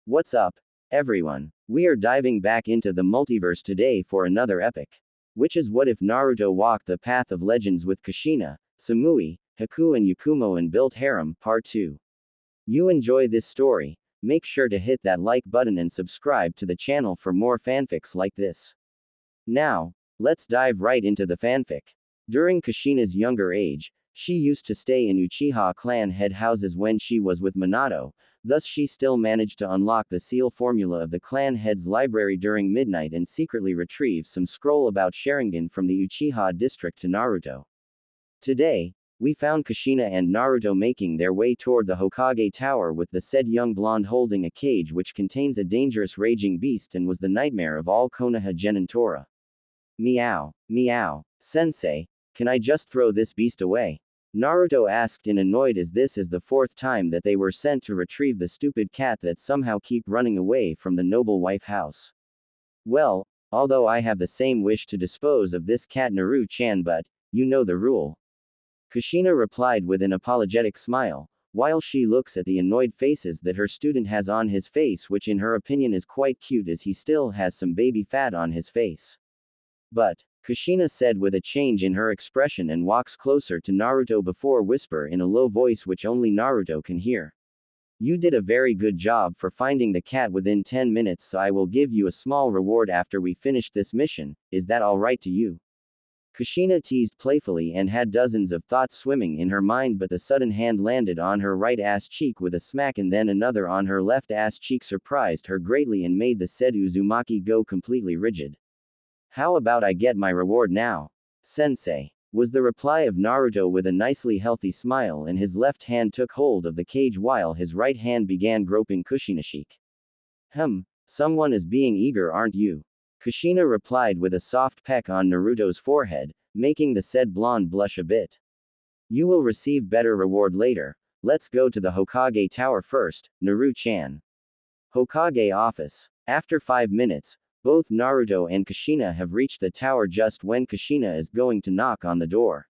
What's up, everyone? We are diving back into the multiverse today for another epic. Which is what if Naruto walked the path of legends with Kushina, Samui, Haku and Yakumo and built harem, part 2. You enjoy this story? Make sure to hit that like button and subscribe to the channel for more fanfics like this. Now, let's dive right into the fanfic. During Kushina's younger age, she used to stay in Uchiha clan head houses when she was with Minato, thus she still managed to unlock the seal formula of the clan head's library during midnight and secretly retrieve some scroll about Sharingan from the Uchiha district to Naruto. Today, we found Kushina and Naruto making their way toward the Hokage Tower with the said young blonde holding a cage which contains a dangerous raging beast and was the nightmare of all Konoha Genin Tora. Meow, meow, sensei, can I just throw this beast away? Naruto asked in annoyed as this is the fourth time that they were sent to retrieve the stupid cat that somehow keep running away from the noble wife house. Well, although I have the same wish to dispose of this cat Naru-chan but, you know the rule. Kushina replied with an apologetic smile, while she looks at the annoyed faces that her student has on his face which in her opinion is quite cute as he still has some baby fat on his face. But, Kushina said with a change in her expression and walks closer to Naruto before whisper in a low voice which only Naruto can hear. You did a very good job for finding the cat within 10 minutes so I will give you a small reward after we finish this mission, is that alright to you? Kushina teased playfully and had dozens of thoughts swimming in her mind but the sudden hand landed on her right ass cheek with a smack and then another on her left ass cheek surprised her greatly and made the said Uzumaki go completely rigid. How about I get my reward now? Sensei, was the reply of Naruto with a nicely healthy smile and his left hand took hold of the cage while his right hand began groping Kushina's cheek. Someone is being eager aren't you? Kushina replied with a soft peck on Naruto's forehead, making the said blonde blush a bit. You will receive better reward later, let's go to the Hokage Tower first, Naru-chan. Hokage office. After 5 minutes, both Naruto and Kushina have reached the tower just when Kushina is going to knock on the door.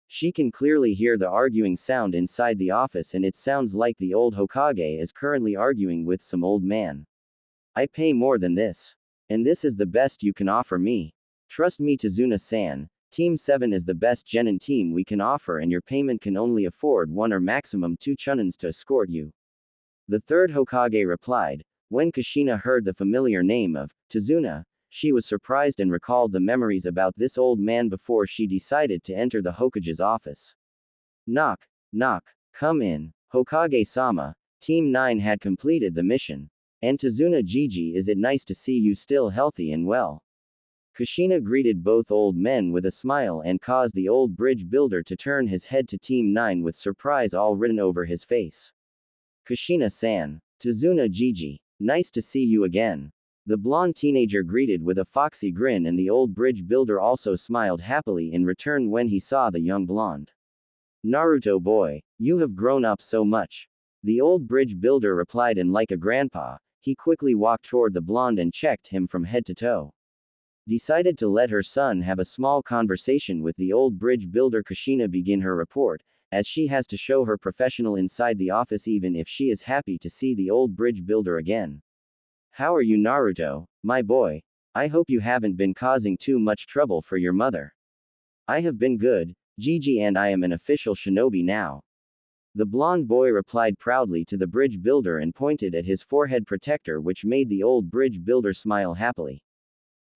She can clearly hear the arguing sound inside the office and it sounds like the old Hokage is currently arguing with some old man. I pay more than this. And this is the best you can offer me. Trust me Tazuna-san, Team 7 is the best genin team we can offer and your payment can only afford 1 or maximum 2 chunins to escort you. The third Hokage replied. When Kushina heard the familiar name of Tazuna, she was surprised and recalled the memories about this old man before she decided to enter the Hokage's office. Knock, knock, come in, Hokage-sama, Team 9 had completed the mission. And Tazuna Gigi, is it nice to see you still healthy and well? Kushina greeted both old men with a smile and caused the old bridge builder to turn his head to Team 9 with surprise all written over his face. Kushina-san, Tazuna Gigi. Nice to see you again. The blonde teenager greeted with a foxy grin and the old bridge builder also smiled happily in return when he saw the young blonde. Naruto boy, you have grown up so much. The old bridge builder replied and like a grandpa, he quickly walked toward the blonde and checked him from head to toe. Decided to let her son have a small conversation with the old bridge builder. Kushina begin her report, as she has to show her professional inside the office even if she is happy to see the old bridge builder again. How are you Naruto, my boy? I hope you haven't been causing too much trouble for your mother. I have been good, Gigi and I am an official shinobi now. The blonde boy replied proudly to the bridge builder and pointed at his forehead protector which made the old bridge builder smile happily.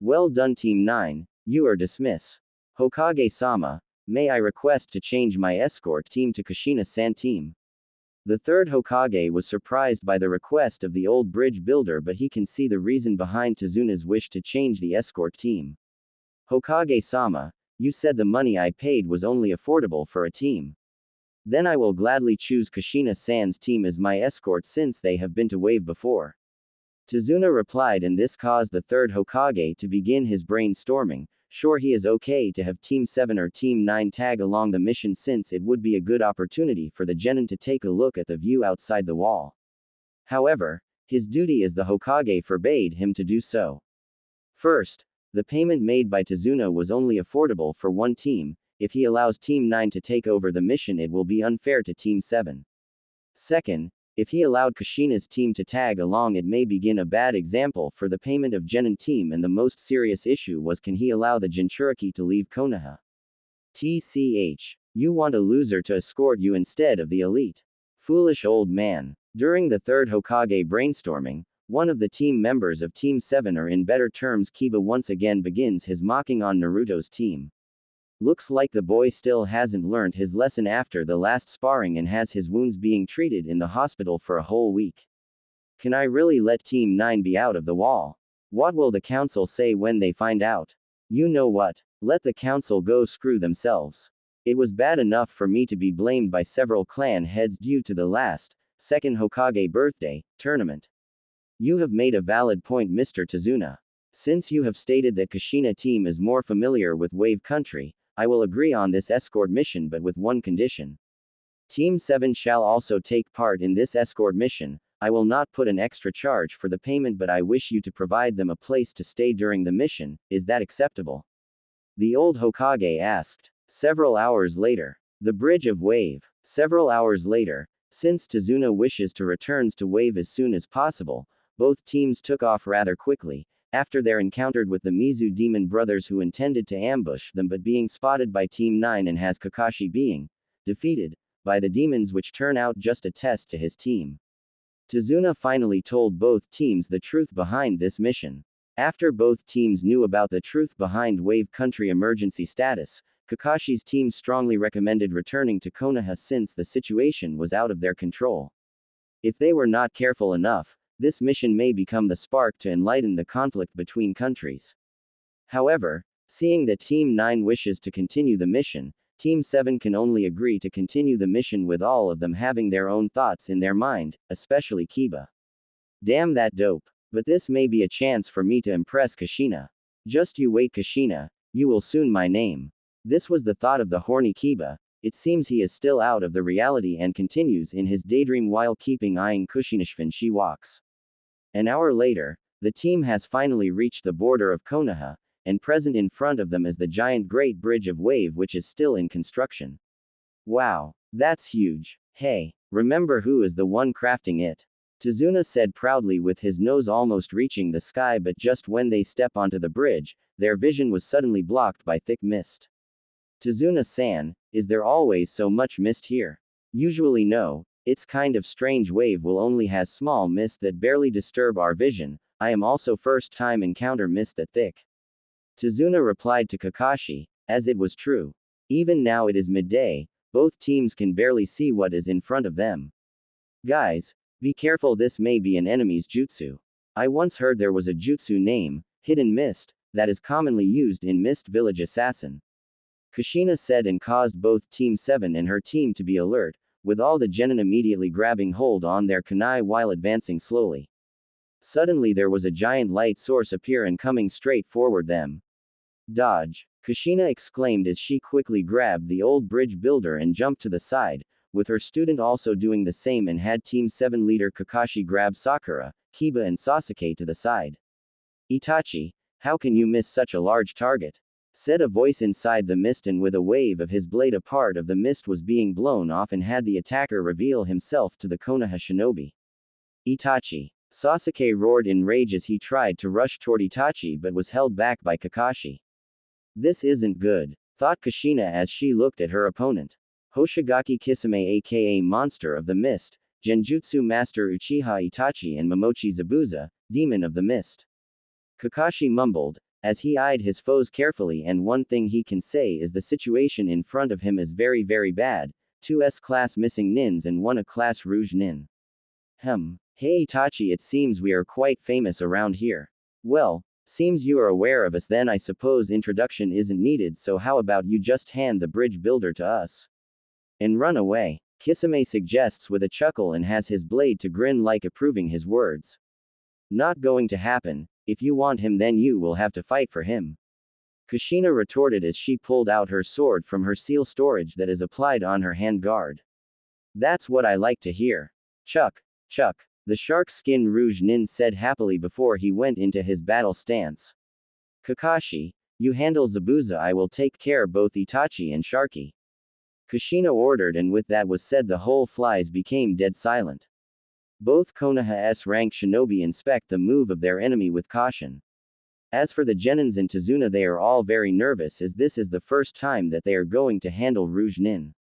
Well done Team 9, you are dismissed. Hokage-sama, may I request to change my escort team to Kushina-san team? The third Hokage was surprised by the request of the old bridge builder but he can see the reason behind Tazuna's wish to change the escort team. Hokage-sama, you said the money I paid was only affordable for a team. Then I will gladly choose Kushina-san's team as my escort since they have been to Wave before. Tazuna replied and this caused the third Hokage to begin his brainstorming. Sure he is okay to have Team 7 or Team 9 tag along the mission since it would be a good opportunity for the genin to take a look at the view outside the wall. However, his duty as the Hokage forbade him to do so. First, the payment made by Tazuna was only affordable for one team. If he allows Team 9 to take over the mission it will be unfair to Team 7. Second, If he allowed Kushina's team to tag along, it may begin a bad example for the payment of Genin team, and the most serious issue was, can he allow the Jinchuriki to leave Konoha? TCH. You want a loser to escort you instead of the elite. Foolish old man. During the third Hokage brainstorming, one of the team members of Team 7, or in better terms Kiba, once again begins his mocking on Naruto's team. Looks like the boy still hasn't learned his lesson after the last sparring and has his wounds being treated in the hospital for a whole week. Can I really let Team 9 be out of the wall? What will the council say when they find out? You know what? Let the council go screw themselves. It was bad enough for me to be blamed by several clan heads due to the second Hokage birthday tournament. You have made a valid point, Mr. Tazuna. Since you have stated that Kushina team is more familiar with Wave Country, I will agree on this escort mission, but with one condition. Team 7 shall also take part in this escort mission. I will not put an extra charge for the payment, but I wish you to provide them a place to stay during the mission. Is that acceptable? The old Hokage asked. Several hours later. The Bridge of Wave. Several hours later. Since Tazuna wishes to return to Wave as soon as possible, both teams took off rather quickly, after their encounter with the Mizu demon brothers, who intended to ambush them but being spotted by Team 9 and has Kakashi being defeated by the demons, which turn out just a test to his team. Tazuna finally told both teams the truth behind this mission. After both teams knew about the truth behind Wave Country emergency status, Kakashi's team strongly recommended returning to Konoha since the situation was out of their control. If they were not careful enough, this mission may become the spark to enlighten the conflict between countries. However, seeing that Team 9 wishes to continue the mission, Team 7 can only agree to continue the mission, with all of them having their own thoughts in their mind, especially Kiba. Damn that dope. But this may be a chance for me to impress Kushina. Just you wait, Kushina, you will soon my name. This was the thought of the horny Kiba. It seems he is still out of the reality and continues in his daydream while keeping eyeing Kushina. She walks. An hour later, the team has finally reached the border of Konoha, and present in front of them is the giant Great Bridge of Wave, which is still in construction. Wow, that's huge. Hey, remember who is the one crafting it? Tazuna said proudly, with his nose almost reaching the sky, but just when they step onto the bridge, their vision was suddenly blocked by thick mist. Tazuna-san, is there always so much mist here? Usually no, it's kind of strange. Wave will only has small mist that barely disturb our vision. I am also first time encounter mist that thick. Tazuna replied to Kakashi, as it was true. Even now it is midday, both teams can barely see what is in front of them. Guys, be careful, this may be an enemy's jutsu. I once heard there was a jutsu name, Hidden Mist, that is commonly used in Mist Village Assassin. Kushina said, and caused both Team 7 and her team to be alert, with all the genin immediately grabbing hold on their kunai while advancing slowly. Suddenly there was a giant light source appear and coming straight forward them. Dodge! Kushina exclaimed as she quickly grabbed the old bridge builder and jumped to the side, with her student also doing the same, and had Team 7 leader Kakashi grab Sakura, Kiba and Sasuke to the side. Itachi, how can you miss such a large target? Said a voice inside the mist, and with a wave of his blade a part of the mist was being blown off and had the attacker reveal himself to the Konoha shinobi. Itachi! Sasuke roared in rage as he tried to rush toward Itachi but was held back by Kakashi. This isn't good, thought Kushina as she looked at her opponent. Hoshigaki Kisame, aka Monster of the Mist, Genjutsu Master Uchiha Itachi, and Momochi Zabuza, Demon of the Mist. Kakashi mumbled, as he eyed his foes carefully, and one thing he can say is the situation in front of him is very very bad, 2 S-class missing nins and 1 A-class rouge nin. Hey Itachi, it seems we are quite famous around here. Well, seems you are aware of us then. I suppose introduction isn't needed, so how about you just hand the bridge builder to us? And run away, Kisame suggests with a chuckle and has his blade to grin like approving his words. Not going to happen. If you want him then you will have to fight for him. Kushina retorted as she pulled out her sword from her seal storage that is applied on her hand guard. That's what I like to hear. Chuck, Chuck, the shark skin rouge nin said happily before he went into his battle stance. Kakashi, you handle Zabuza, I will take care both Itachi and Sharky. Kushina ordered, and with that was said the whole flies became dead silent. Both Konoha's rank shinobi inspect the move of their enemy with caution. As for the genins in Tazuna, they are all very nervous as this is the first time that they are going to handle Rouge Nin.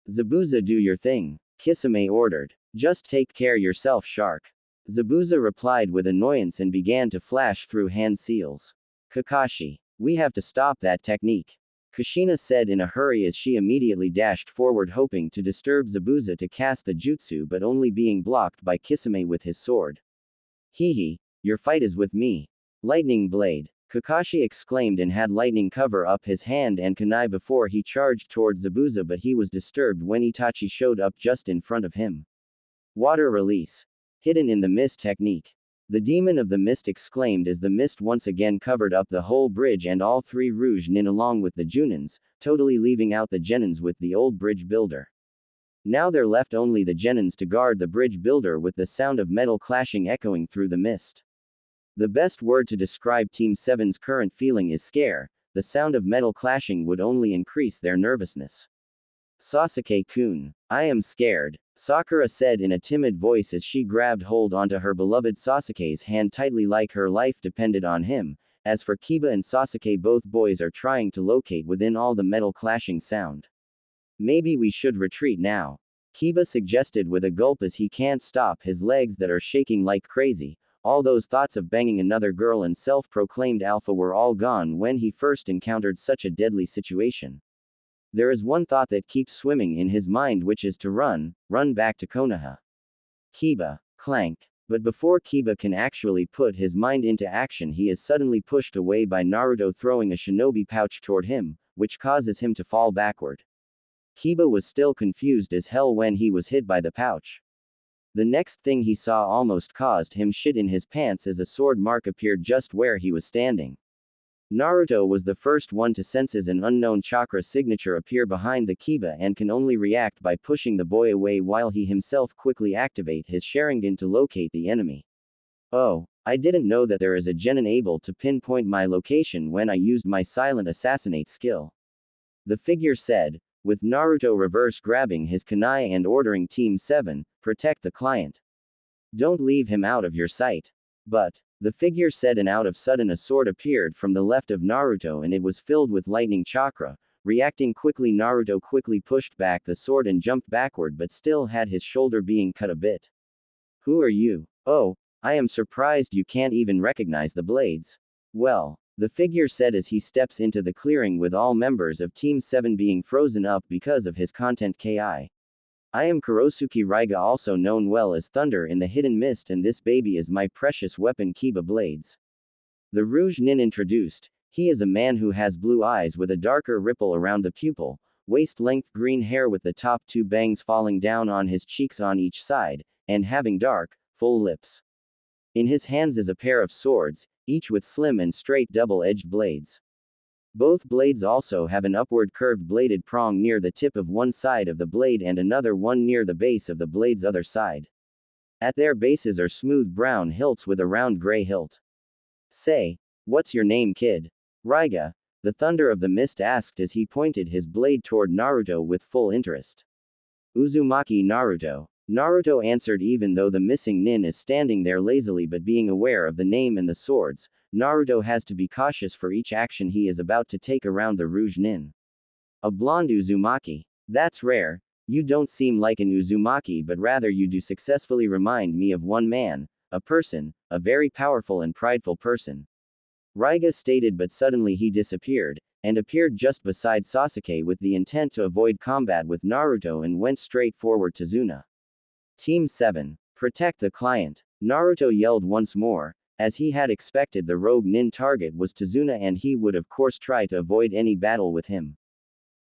Zabuza, do your thing, Kisame ordered. Just take care yourself, Shark. Zabuza replied with annoyance and began to flash through hand seals. Kakashi, we have to stop that technique, Kushina said in a hurry as she immediately dashed forward hoping to disturb Zabuza to cast the jutsu but only being blocked by Kisame with his sword. Hehe, your fight is with me. Lightning Blade, Kakashi exclaimed and had lightning cover up his hand and kunai before he charged toward Zabuza, but he was disturbed when Itachi showed up just in front of him. Water Release. Hidden in the mist technique. The demon of the mist exclaimed as the mist once again covered up the whole bridge and all three Rouge Nin along with the Junins, totally leaving out the Genins with the old bridge builder. Now there left only the Genins to guard the bridge builder with the sound of metal clashing echoing through the mist. The best word to describe Team 7's current feeling is scare. The sound of metal clashing would only increase their nervousness. Sasuke-kun, I am scared, Sakura said in a timid voice as she grabbed hold onto her beloved Sasuke's hand tightly like her life depended on him. As for Kiba and Sasuke, both boys are trying to locate within all the metal clashing sound. Maybe we should retreat now, Kiba suggested with a gulp as he can't stop his legs that are shaking like crazy. All those thoughts of banging another girl and self-proclaimed alpha were all gone when he first encountered such a deadly situation. There is one thought that keeps swimming in his mind, which is to run back to Konoha. Kiba, clank. But before Kiba can actually put his mind into action, he is suddenly pushed away by Naruto throwing a shinobi pouch toward him, which causes him to fall backward. Kiba was still confused as hell when he was hit by the pouch. The next thing he saw almost caused him shit in his pants as a sword mark appeared just where he was standing. Naruto was the first one to sense an unknown chakra signature appear behind the Kiba and can only react by pushing the boy away while he himself quickly activate his Sharingan to locate the enemy. Oh, I didn't know that there is a genin able to pinpoint my location when I used my silent assassinate skill, the figure said, with Naruto reverse grabbing his kunai and ordering Team 7, protect the client. Don't leave him out of your sight. But, the figure said, and out of sudden a sword appeared from the left of Naruto and it was filled with lightning chakra. Reacting quickly, Naruto quickly pushed back the sword and jumped backward but still had his shoulder being cut a bit. Who are you? Oh, I am surprised you can't even recognize the blades. Well, the figure said as he steps into the clearing with all members of Team 7 being frozen up because of his content ki. I am Kurosuke Raiga, also known well as Thunder in the Hidden Mist, and this baby is my precious weapon Kiba Blades. The Rouge Nin introduced. He is a man who has blue eyes with a darker ripple around the pupil, waist-length green hair with the top two bangs falling down on his cheeks on each side, and having dark, full lips. In his hands is a pair of swords, each with slim and straight double-edged blades. Both blades also have an upward curved bladed prong near the tip of one side of the blade and another one near the base of the blade's other side. At their bases are smooth brown hilts with a round gray hilt. Say, what's your name, kid? Raiga, the Thunder of the Mist asked as he pointed his blade toward Naruto with full interest. Uzumaki Naruto. Naruto answered, even though the missing nin is standing there lazily, but being aware of the name and the swords, Naruto has to be cautious for each action he is about to take around the Rouge Nin. A blonde Uzumaki. That's rare. You don't seem like an Uzumaki, but rather you do successfully remind me of one man, a person, a very powerful and prideful person. Raiga stated, but suddenly he disappeared, and appeared just beside Sasuke with the intent to avoid combat with Naruto and went straight forward to Zuna. Team 7. Protect the client. Naruto yelled once more. As he had expected, the rogue nin target was Tazuna and he would of course try to avoid any battle with him.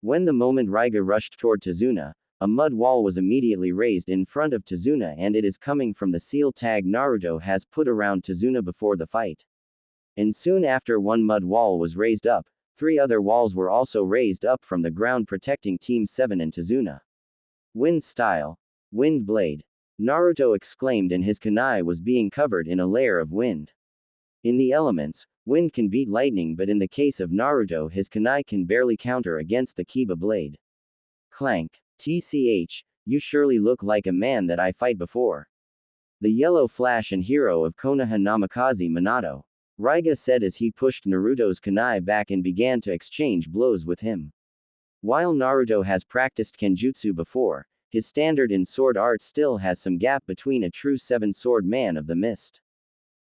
When the moment Raiga rushed toward Tazuna, a mud wall was immediately raised in front of Tazuna, and it is coming from the seal tag Naruto has put around Tazuna before the fight. And soon after one mud wall was raised up, 3 other walls were also raised up from the ground protecting Team 7 and Tazuna. Wind style. Wind blade. Naruto exclaimed, and his kunai was being covered in a layer of wind. In the elements, wind can beat lightning, but in the case of Naruto, his kunai can barely counter against the Kiba blade. Clank. TCH, you surely look like a man that I fight before. the yellow flash and hero of Konoha Namikaze Minato, Raiga said as he pushed Naruto's kunai back and began to exchange blows with him. While Naruto has practiced kenjutsu before, his standard in sword art still has some gap between a true seven-sword man of the mist.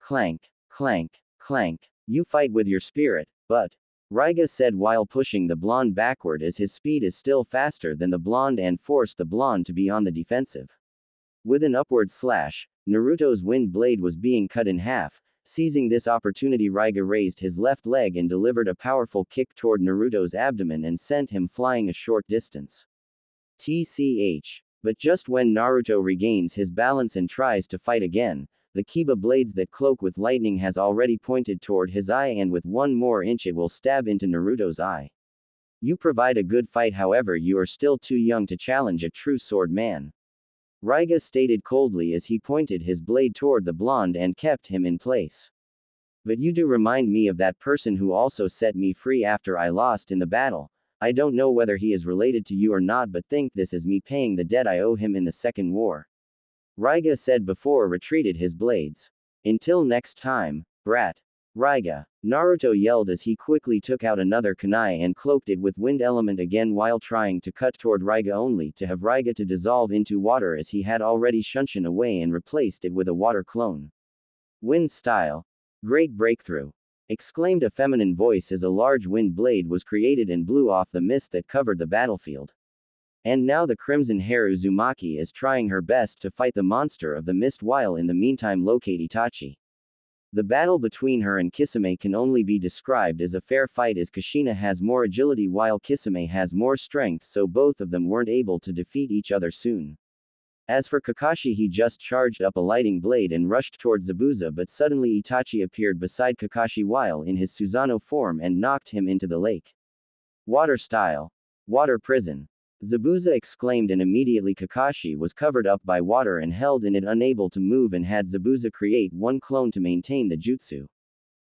Clank, clank, clank. You fight with your spirit, but Raiga said while pushing the blonde backward as his speed is still faster than the blonde and forced the blonde to be on the defensive. With an upward slash, Naruto's wind blade was being cut in half. Seizing this opportunity, Raiga raised his left leg and delivered a powerful kick toward Naruto's abdomen and sent him flying a short distance. TCH. But just when Naruto regains his balance and tries to fight again, the Kiba blades that cloak with lightning has already pointed toward his eye, and with one more inch it will stab into Naruto's eye. You provide a good fight, however you are still too young to challenge a true sword man, Raiga stated coldly as he pointed his blade toward the blonde and kept him in place. But you do remind me of that person who also set me free after I lost in the battle. I don't know whether he is related to you or not, but think this is me paying the debt I owe him in the second war, Raiga said before retreated his blades. Until next time, brat. Raiga, Naruto yelled as he quickly took out another kunai and cloaked it with wind element again while trying to cut toward Raiga, only to have Raiga to dissolve into water as he had already shunshin away and replaced it with a water clone. Wind style. Great breakthrough! Exclaimed a feminine voice as a large wind blade was created and blew off the mist that covered the battlefield. And now the crimson-hair Uzumaki is trying her best to fight the monster of the mist while in the meantime locate Itachi. The battle between her and Kisame can only be described as a fair fight, as Kushina has more agility while Kisame has more strength, so both of them weren't able to defeat each other soon. As for Kakashi, he just charged up a lighting blade and rushed toward Zabuza, but suddenly Itachi appeared beside Kakashi while in his Susanoo form and knocked him into the lake. Water style. Water prison. Zabuza exclaimed, and immediately Kakashi was covered up by water and held in it, unable to move, and had Zabuza create one clone to maintain the jutsu.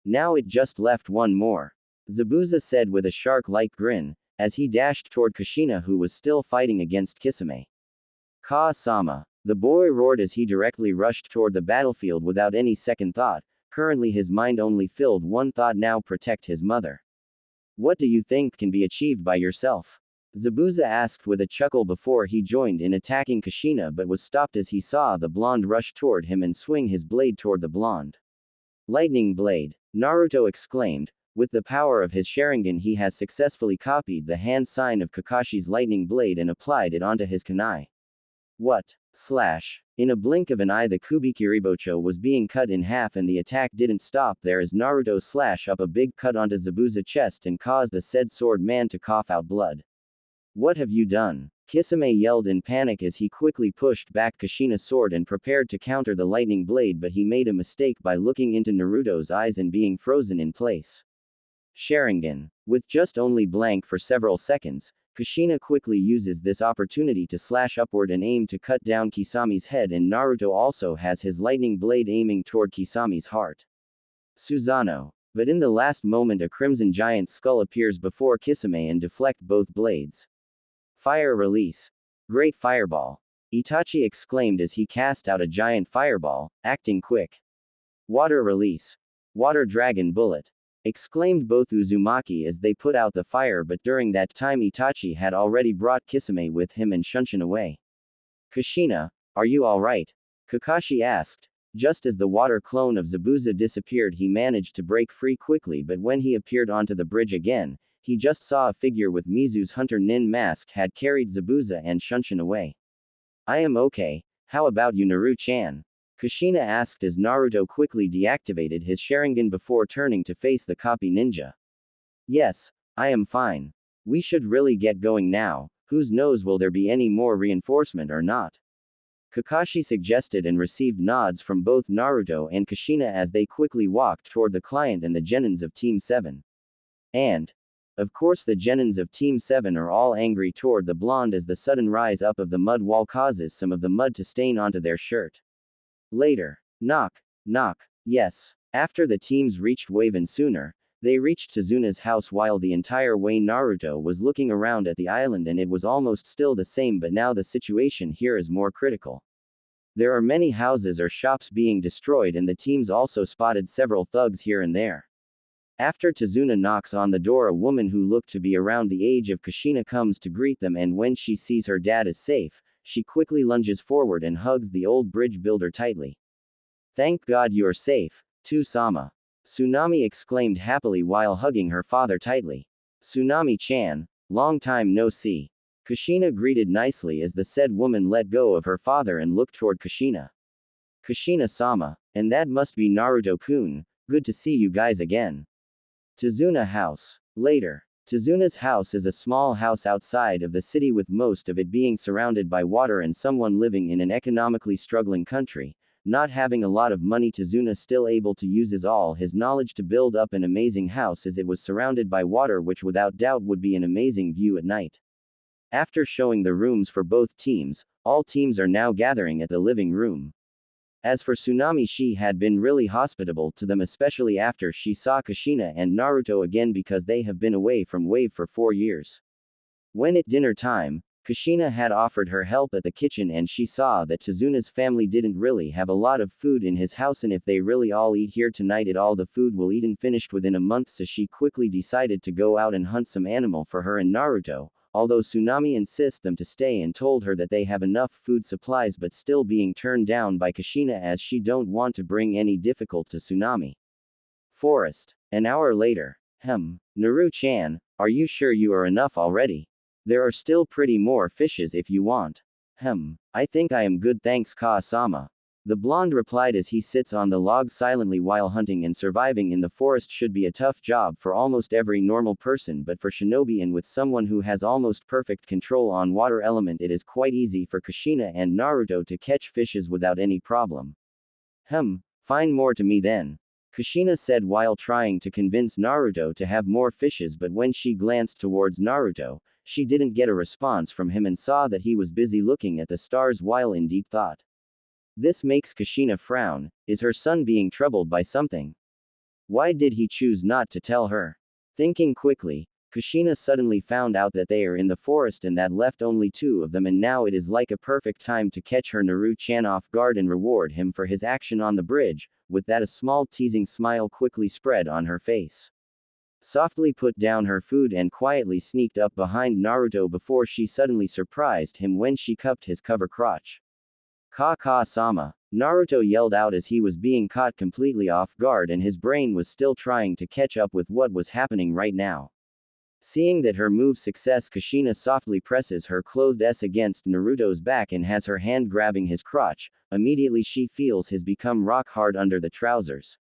Now it just left one more, Zabuza said with a shark-like grin, as he dashed toward Kushina, who was still fighting against Kisame. Ka-sama, the boy roared as he directly rushed toward the battlefield without any second thought. Currently his mind only filled one thought: now protect his mother. What do you think can be achieved by yourself? Zabuza asked with a chuckle before he joined in attacking Kushina, but was stopped as he saw the blonde rush toward him and swing his blade toward the blonde. Lightning blade, Naruto exclaimed. With the power of his Sharingan, he has successfully copied the hand sign of Kakashi's lightning blade and applied it onto his kunai. What? Slash. In a blink of an eye, the Kubikiribocho was being cut in half, and the attack didn't stop there as Naruto slashed up a big cut onto Zabuza's chest and caused the said sword man to cough out blood. What have you done? Kisame yelled in panic as he quickly pushed back Kushina's sword and prepared to counter the lightning blade, but he made a mistake by looking into Naruto's eyes and being frozen in place. Sharingan. With just only blank for several seconds, Kushina quickly uses this opportunity to slash upward and aim to cut down Kisame's head, and Naruto also has his lightning blade aiming toward Kisame's heart. Susanoo. But in the last moment a crimson giant skull appears before Kisame and deflect both blades. Fire release. Great fireball! Itachi exclaimed as he cast out a giant fireball, acting quick. Water release. Water dragon bullet! Exclaimed both Uzumaki as they put out the fire, but during that time Itachi had already brought Kisame with him and shunshin away. Kushina, are you alright? Kakashi asked. Just as the water clone of Zabuza disappeared, he managed to break free quickly, but when he appeared onto the bridge again, he just saw a figure with Mizu's Hunter Nin mask had carried Zabuza and shunshin away. I am okay, how about you, Naru-chan? Kushina asked as Naruto quickly deactivated his Sharingan before turning to face the copy ninja. Yes, I am fine. We should really get going now. Whose knows, will there be any more reinforcement or not? Kakashi suggested and received nods from both Naruto and Kushina as they quickly walked toward the client and the genins of Team 7. And, of course, the genins of Team 7 are all angry toward the blonde as the sudden rise up of the mud wall causes some of the mud to stain onto their shirt. Later. Knock. Knock. Yes. After the teams reached Waven sooner, they reached Tazuna's house while the entire way Naruto was looking around at the island, and it was almost still the same, but now the situation here is more critical. There are many houses or shops being destroyed, and the teams also spotted several thugs here and there. After Tazuna knocks on the door, a woman who looked to be around the age of Kushina comes to greet them, and when she sees her dad is safe, she quickly lunges forward and hugs the old bridge builder tightly. "Thank God you're safe, too, Sama," Tsunami exclaimed happily while hugging her father tightly. "Tsunami-chan, long time no see." Kushina greeted nicely as the said woman let go of her father and looked toward Kushina. "Kushina-sama, and that must be Naruto-kun, good to see you guys again." Tazuna House. Later. Tazuna's house is a small house outside of the city, with most of it being surrounded by water, and someone living in an economically struggling country. Not having a lot of money, Tazuna still able to use all his knowledge to build up an amazing house, as it was surrounded by water, which without doubt would be an amazing view at night. After showing the rooms for both teams, all teams are now gathering at the living room. As for Tsunami, she had been really hospitable to them, especially after she saw Kushina and Naruto again, because they have been away from Wave for 4 years. When at dinner time, Kushina had offered her help at the kitchen, and she saw that Tazuna's family didn't really have a lot of food in his house, and if they really all eat here tonight, all the food will eaten finished within a month, so she quickly decided to go out and hunt some animal for her and Naruto. Although Tsunami insists them to stay and told her that they have enough food supplies, but still being turned down by Kushina as she don't want to bring any difficult to Tsunami. Forest. An hour later. Naru-chan, are you sure you are enough already? There are still pretty more fishes if you want. I think I am good, thanks, Ka-sama. The blonde replied as he sits on the log silently while hunting, and surviving in the forest should be a tough job for almost every normal person, but for shinobi and with someone who has almost perfect control on water element, it is quite easy for Kushina and Naruto to catch fishes without any problem. Find more to me then, Kushina said while trying to convince Naruto to have more fishes, but when she glanced towards Naruto, she didn't get a response from him and saw that he was busy looking at the stars while in deep thought. This makes Kushina frown. Is her son being troubled by something? Why did he choose not to tell her? Thinking quickly, Kushina suddenly found out that they are in the forest and that left only 2 of them, and now it is like a perfect time to catch her Naru-chan off guard and reward him for his action on the bridge. With that, a small teasing smile quickly spread on her face. Softly put down her food and quietly sneaked up behind Naruto before she suddenly surprised him when she cupped his cover crotch. Ka-sama, Naruto yelled out as he was being caught completely off guard and his brain was still trying to catch up with what was happening right now. Seeing that her move success, Kushina softly presses her clothed S against Naruto's back and has her hand grabbing his crotch. Immediately she feels his become rock hard under the trousers.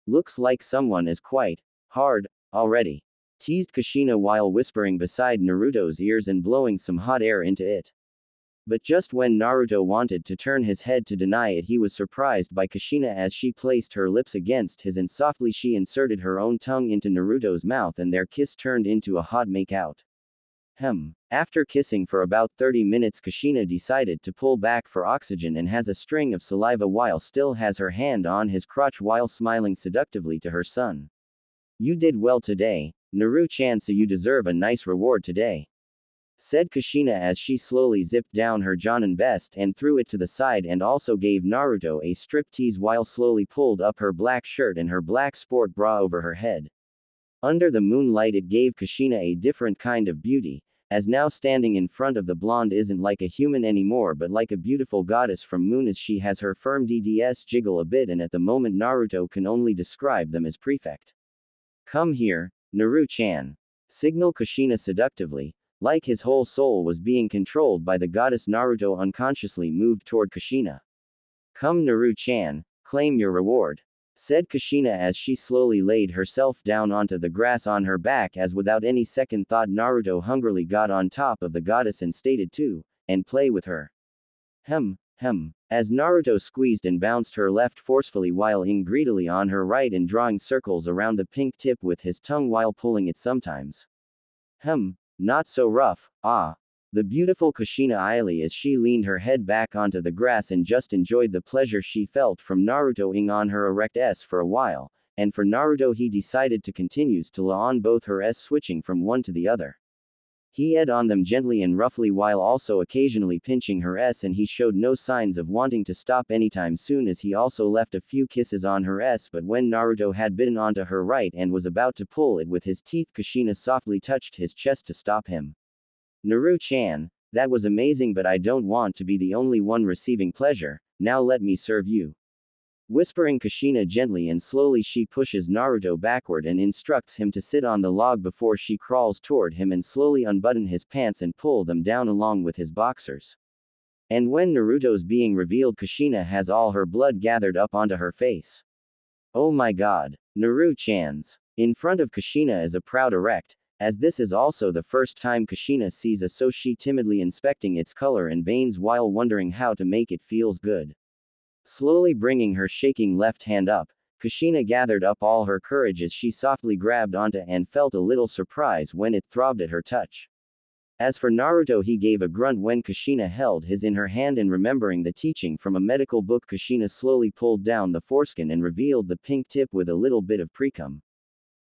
Looks like someone is quite hard already, teased Kushina while whispering beside Naruto's ears and blowing some hot air into it. But just when Naruto wanted to turn his head to deny it, he was surprised by Kushina as she placed her lips against his and softly she inserted her own tongue into Naruto's mouth, and their kiss turned into a hot make-out. After kissing for about 30 minutes, Kushina decided to pull back for oxygen and has a string of saliva while still has her hand on his crotch while smiling seductively to her son. You did well today, Naru-chan, so you deserve a nice reward today, said Kushina as she slowly zipped down her Jonin vest and threw it to the side, and also gave Naruto a striptease while slowly pulled up her black shirt and her black sport bra over her head. Under the moonlight, it gave Kushina a different kind of beauty, as now standing in front of the blonde isn't like a human anymore but like a beautiful goddess from moon, as she has her firm DDS jiggle a bit, and at the moment Naruto can only describe them as prefect. Come here, Naru-chan, signaled Kushina seductively. Like his whole soul was being controlled by the goddess, Naruto unconsciously moved toward Kushina. Come, Naru-chan, claim your reward, said Kushina as she slowly laid herself down onto the grass on her back, as without any second thought Naruto hungrily got on top of the goddess and stated to, and play with her. As Naruto squeezed and bounced her left forcefully while ing greedily on her right and drawing circles around the pink tip with his tongue while pulling it sometimes. Not so rough, ah. The beautiful Kushina eyely as she leaned her head back onto the grass and just enjoyed the pleasure she felt from Naruto-ing on her erect S for a while, and for Naruto he decided to continues to la on both her S, switching from one to the other. He ed on them gently and roughly while also occasionally pinching her s, and he showed no signs of wanting to stop anytime soon, as he also left a few kisses on her s. But when Naruto had bitten onto her right and was about to pull it with his teeth, Kushina softly touched his chest to stop him. Naru-chan, that was amazing, but I don't want to be the only one receiving pleasure, now let me serve you. Whispering Kushina gently and slowly, she pushes Naruto backward and instructs him to sit on the log before she crawls toward him and slowly unbutton his pants and pull them down along with his boxers. And when Naruto's being revealed, Kushina has all her blood gathered up onto her face. Oh my god. Naru-chan's. In front of Kushina is a proud erect, as this is also the first time Kushina sees a so she timidly inspecting its color and veins while wondering how to make it feels good. Slowly bringing her shaking left hand up, Kushina gathered up all her courage as she softly grabbed onto and felt a little surprise when it throbbed at her touch. As for Naruto, he gave a grunt when Kushina held his in her hand, and remembering the teaching from a medical book, Kushina slowly pulled down the foreskin and revealed the pink tip with a little bit of precum.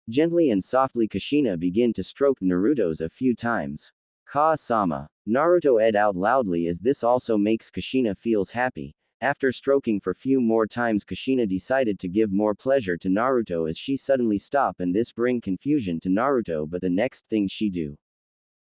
Gently and softly Kushina began to stroke Naruto's a few times. Ka-sama. Naruto ed out loudly as this also makes Kushina feels happy. After stroking for few more times, Kushina decided to give more pleasure to Naruto as she suddenly stop, and this bring confusion to Naruto, but the next thing she do.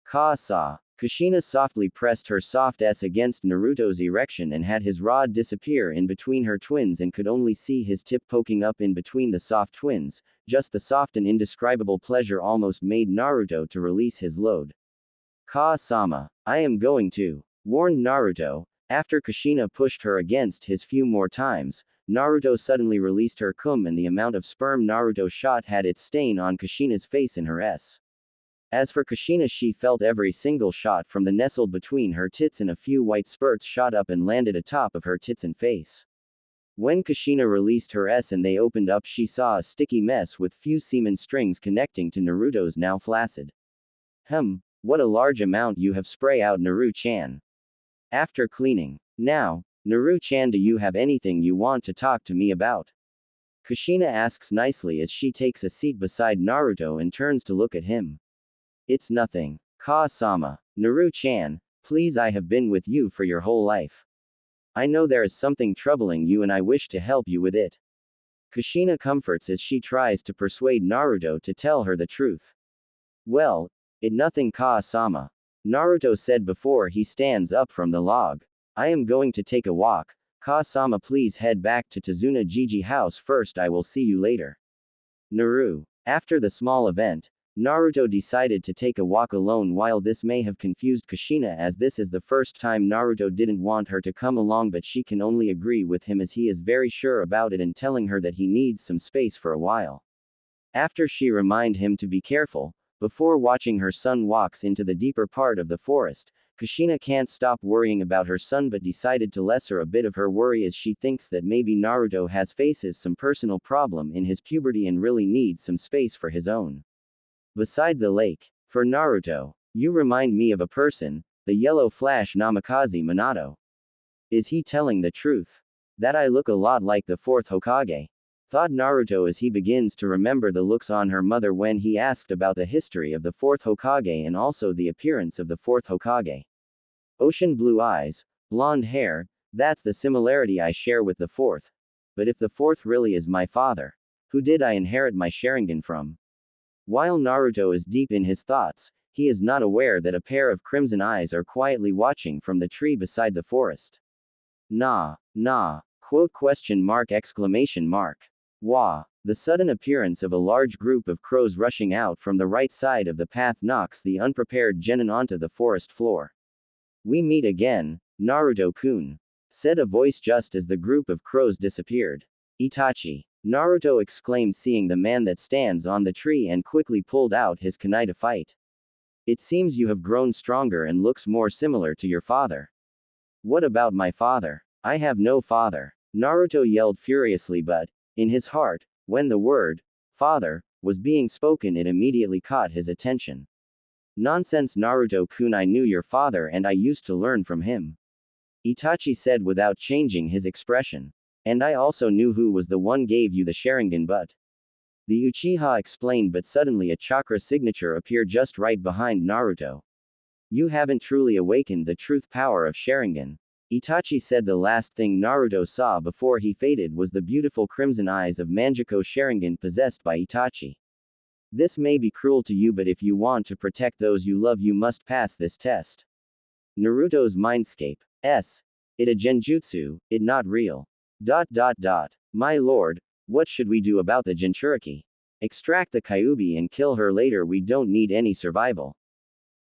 Ka-sa. Kushina softly pressed her soft s against Naruto's erection and had his rod disappear in between her twins and could only see his tip poking up in between the soft twins. Just the soft and indescribable pleasure almost made Naruto to release his load. Ka-sama. I am going to, warned Naruto. After Kushina pushed her against his few more times, Naruto suddenly released her cum, and the amount of sperm Naruto shot had its stain on Kushina's face and her s. As for Kushina, she felt every single shot from the nestled between her tits, and a few white spurts shot up and landed atop of her tits and face. When Kushina released her s and they opened up, she saw a sticky mess with few semen strings connecting to Naruto's now flaccid. What a large amount you have spray out, Naru-chan. After cleaning. Now, Naru-chan, do you have anything you want to talk to me about? Kushina asks nicely as she takes a seat beside Naruto and turns to look at him. It's nothing. Ka-sama. Naru-chan, please, I have been with you for your whole life. I know there is something troubling you and I wish to help you with it. Kushina comforts as she tries to persuade Naruto to tell her the truth. Well, it nothing, Ka-sama. Naruto said before he stands up from the log. I am going to take a walk. Ka-sama, please head back to Tazuna Gigi house first, I will see you later. Naru. After the small event, Naruto decided to take a walk alone. While this may have confused Kushina, as this is the first time Naruto didn't want her to come along, but she can only agree with him as he is very sure about it and telling her that he needs some space for a while. After she remind him to be careful, before watching her son walks into the deeper part of the forest, Kushina can't stop worrying about her son but decided to lesser a bit of her worry as she thinks that maybe Naruto faces some personal problem in his puberty and really needs some space for his own. Beside the lake. For Naruto, you remind me of a person, the yellow flash Namikaze Minato. Is he telling the truth? That I look a lot like the fourth Hokage. Thought Naruto as he begins to remember the looks on her mother when he asked about the history of the fourth Hokage and also the appearance of the fourth Hokage. Ocean blue eyes, blonde hair, that's the similarity I share with the fourth. But if the fourth really is my father, who did I inherit my Sharingan from? While Naruto is deep in his thoughts, he is not aware that a pair of crimson eyes are quietly watching from the tree beside the forest. Nah. Quote question mark exclamation mark. Wah. The sudden appearance of a large group of crows rushing out from the right side of the path knocks the unprepared genin onto the forest floor. We meet again, Naruto-kun, said a voice just as the group of crows disappeared. Itachi. Naruto exclaimed seeing the man that stands on the tree and quickly pulled out his kunai to fight. It seems you have grown stronger and looks more similar to your father. What about my father? I have no father. Naruto yelled furiously, but, in his heart, when the word, father, was being spoken, it immediately caught his attention. Nonsense, Naruto-kun, I knew your father and I used to learn from him. Itachi said without changing his expression. And I also knew who was the one gave you the Sharingan, but. The Uchiha explained, but suddenly a chakra signature appeared just right behind Naruto. You haven't truly awakened the truth power of Sharingan. Itachi said the last thing Naruto saw before he faded was the beautiful crimson eyes of Manjiko Sharingan possessed by Itachi. This may be cruel to you, but if you want to protect those you love, you must pass this test. Naruto's mindscape. It a genjutsu, it not real. My lord, what should we do about the Jinchuriki? Extract the Kyuubi and kill her later, we don't need any survival.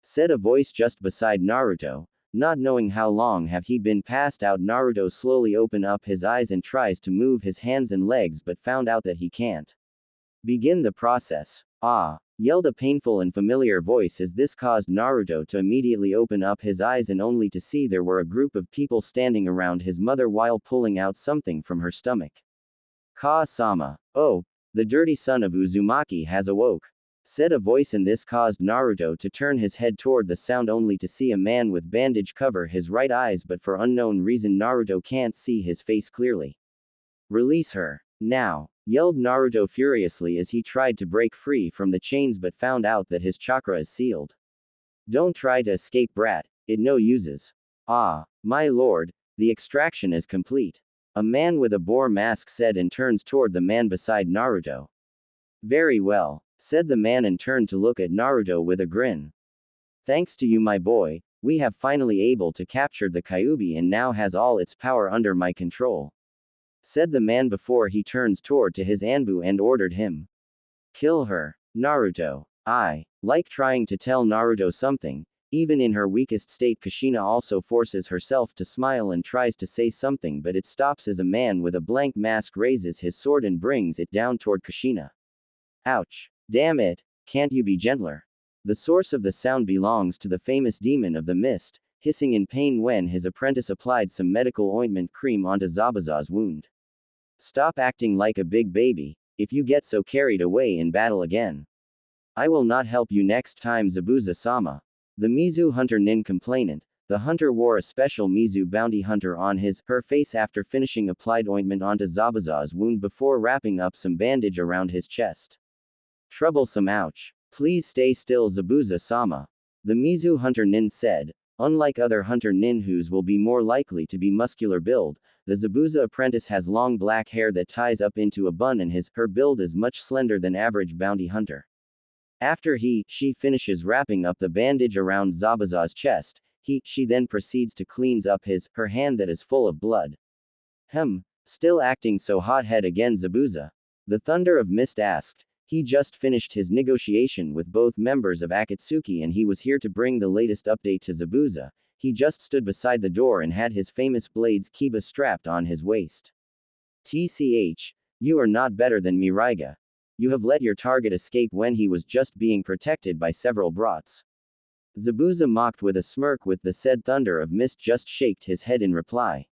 Said a voice just beside Naruto. Not knowing how long have he been passed out, Naruto slowly opened up his eyes and tries to move his hands and legs but found out that he can't. Begin the process. Yelled a painful and familiar voice as this caused Naruto to immediately open up his eyes and only to see there were a group of people standing around his mother while pulling out something from her stomach. Ka-sama. Oh, the dirty son of Uzumaki has awoke. Said a voice, and this caused Naruto to turn his head toward the sound only to see a man with bandage cover his right eyes, but for unknown reason Naruto can't see his face clearly. Release her. Now, yelled Naruto furiously as he tried to break free from the chains but found out that his chakra is sealed. Don't try to escape, brat, it no uses. My lord, the extraction is complete. A man with a boar mask said and turns toward the man beside Naruto. Very well, said the man and turned to look at Naruto with a grin. Thanks to you, my boy, we have finally able to capture the Kyuubi and now has all its power under my control. Said the man before he turns toward to his Anbu and ordered him. Kill her, Naruto. I like trying to tell Naruto something. Even in her weakest state, Kushina also forces herself to smile and tries to say something, but it stops as a man with a blank mask raises his sword and brings it down toward Kushina. Ouch. Damn it, can't you be gentler? The source of the sound belongs to the famous demon of the mist, hissing in pain when his apprentice applied some medical ointment cream onto Zabuza's wound. Stop acting like a big baby, if you get so carried away in battle again. I will not help you next time, Zabuza-sama. The Mizu hunter nin complainant. The hunter wore a special Mizu bounty hunter on her face after finishing applied ointment onto Zabuza's wound before wrapping up some bandage around his chest. Troublesome, ouch. Please stay still, Zabuza-sama. The Mizu hunter nin said. Unlike other hunter nin whose will be more likely to be muscular build, the Zabuza apprentice has long black hair that ties up into a bun and her build is much slender than average bounty hunter. After she finishes wrapping up the bandage around Zabuza's chest, she then proceeds to cleans up her hand that is full of blood. Still acting so hot-head again, Zabuza? The Thunder of Mist asked. He just finished his negotiation with both members of Akatsuki and he was here to bring the latest update to Zabuza. He just stood beside the door and had his famous blade's kiba strapped on his waist. TCH, you are not better than me, Raiga. You have let your target escape when he was just being protected by several brats. Zabuza mocked with a smirk, with the said Thunder of Mist just shaked his head in reply.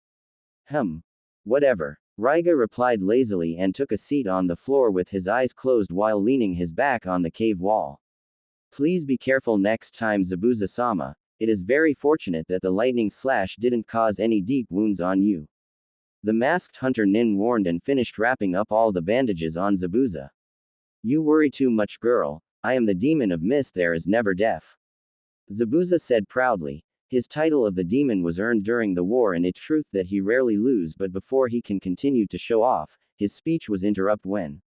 Whatever. Raiga replied lazily and took a seat on the floor with his eyes closed while leaning his back on the cave wall. Please be careful next time, Zabuza-sama. It is very fortunate that the lightning slash didn't cause any deep wounds on you. The masked hunter nin warned and finished wrapping up all the bandages on Zabuza. You worry too much, girl. I am the demon of mist, there is never deaf. Zabuza said proudly. His title of the demon was earned during the war and it's truth that he rarely lose, but before he can continue to show off, his speech was interrupted when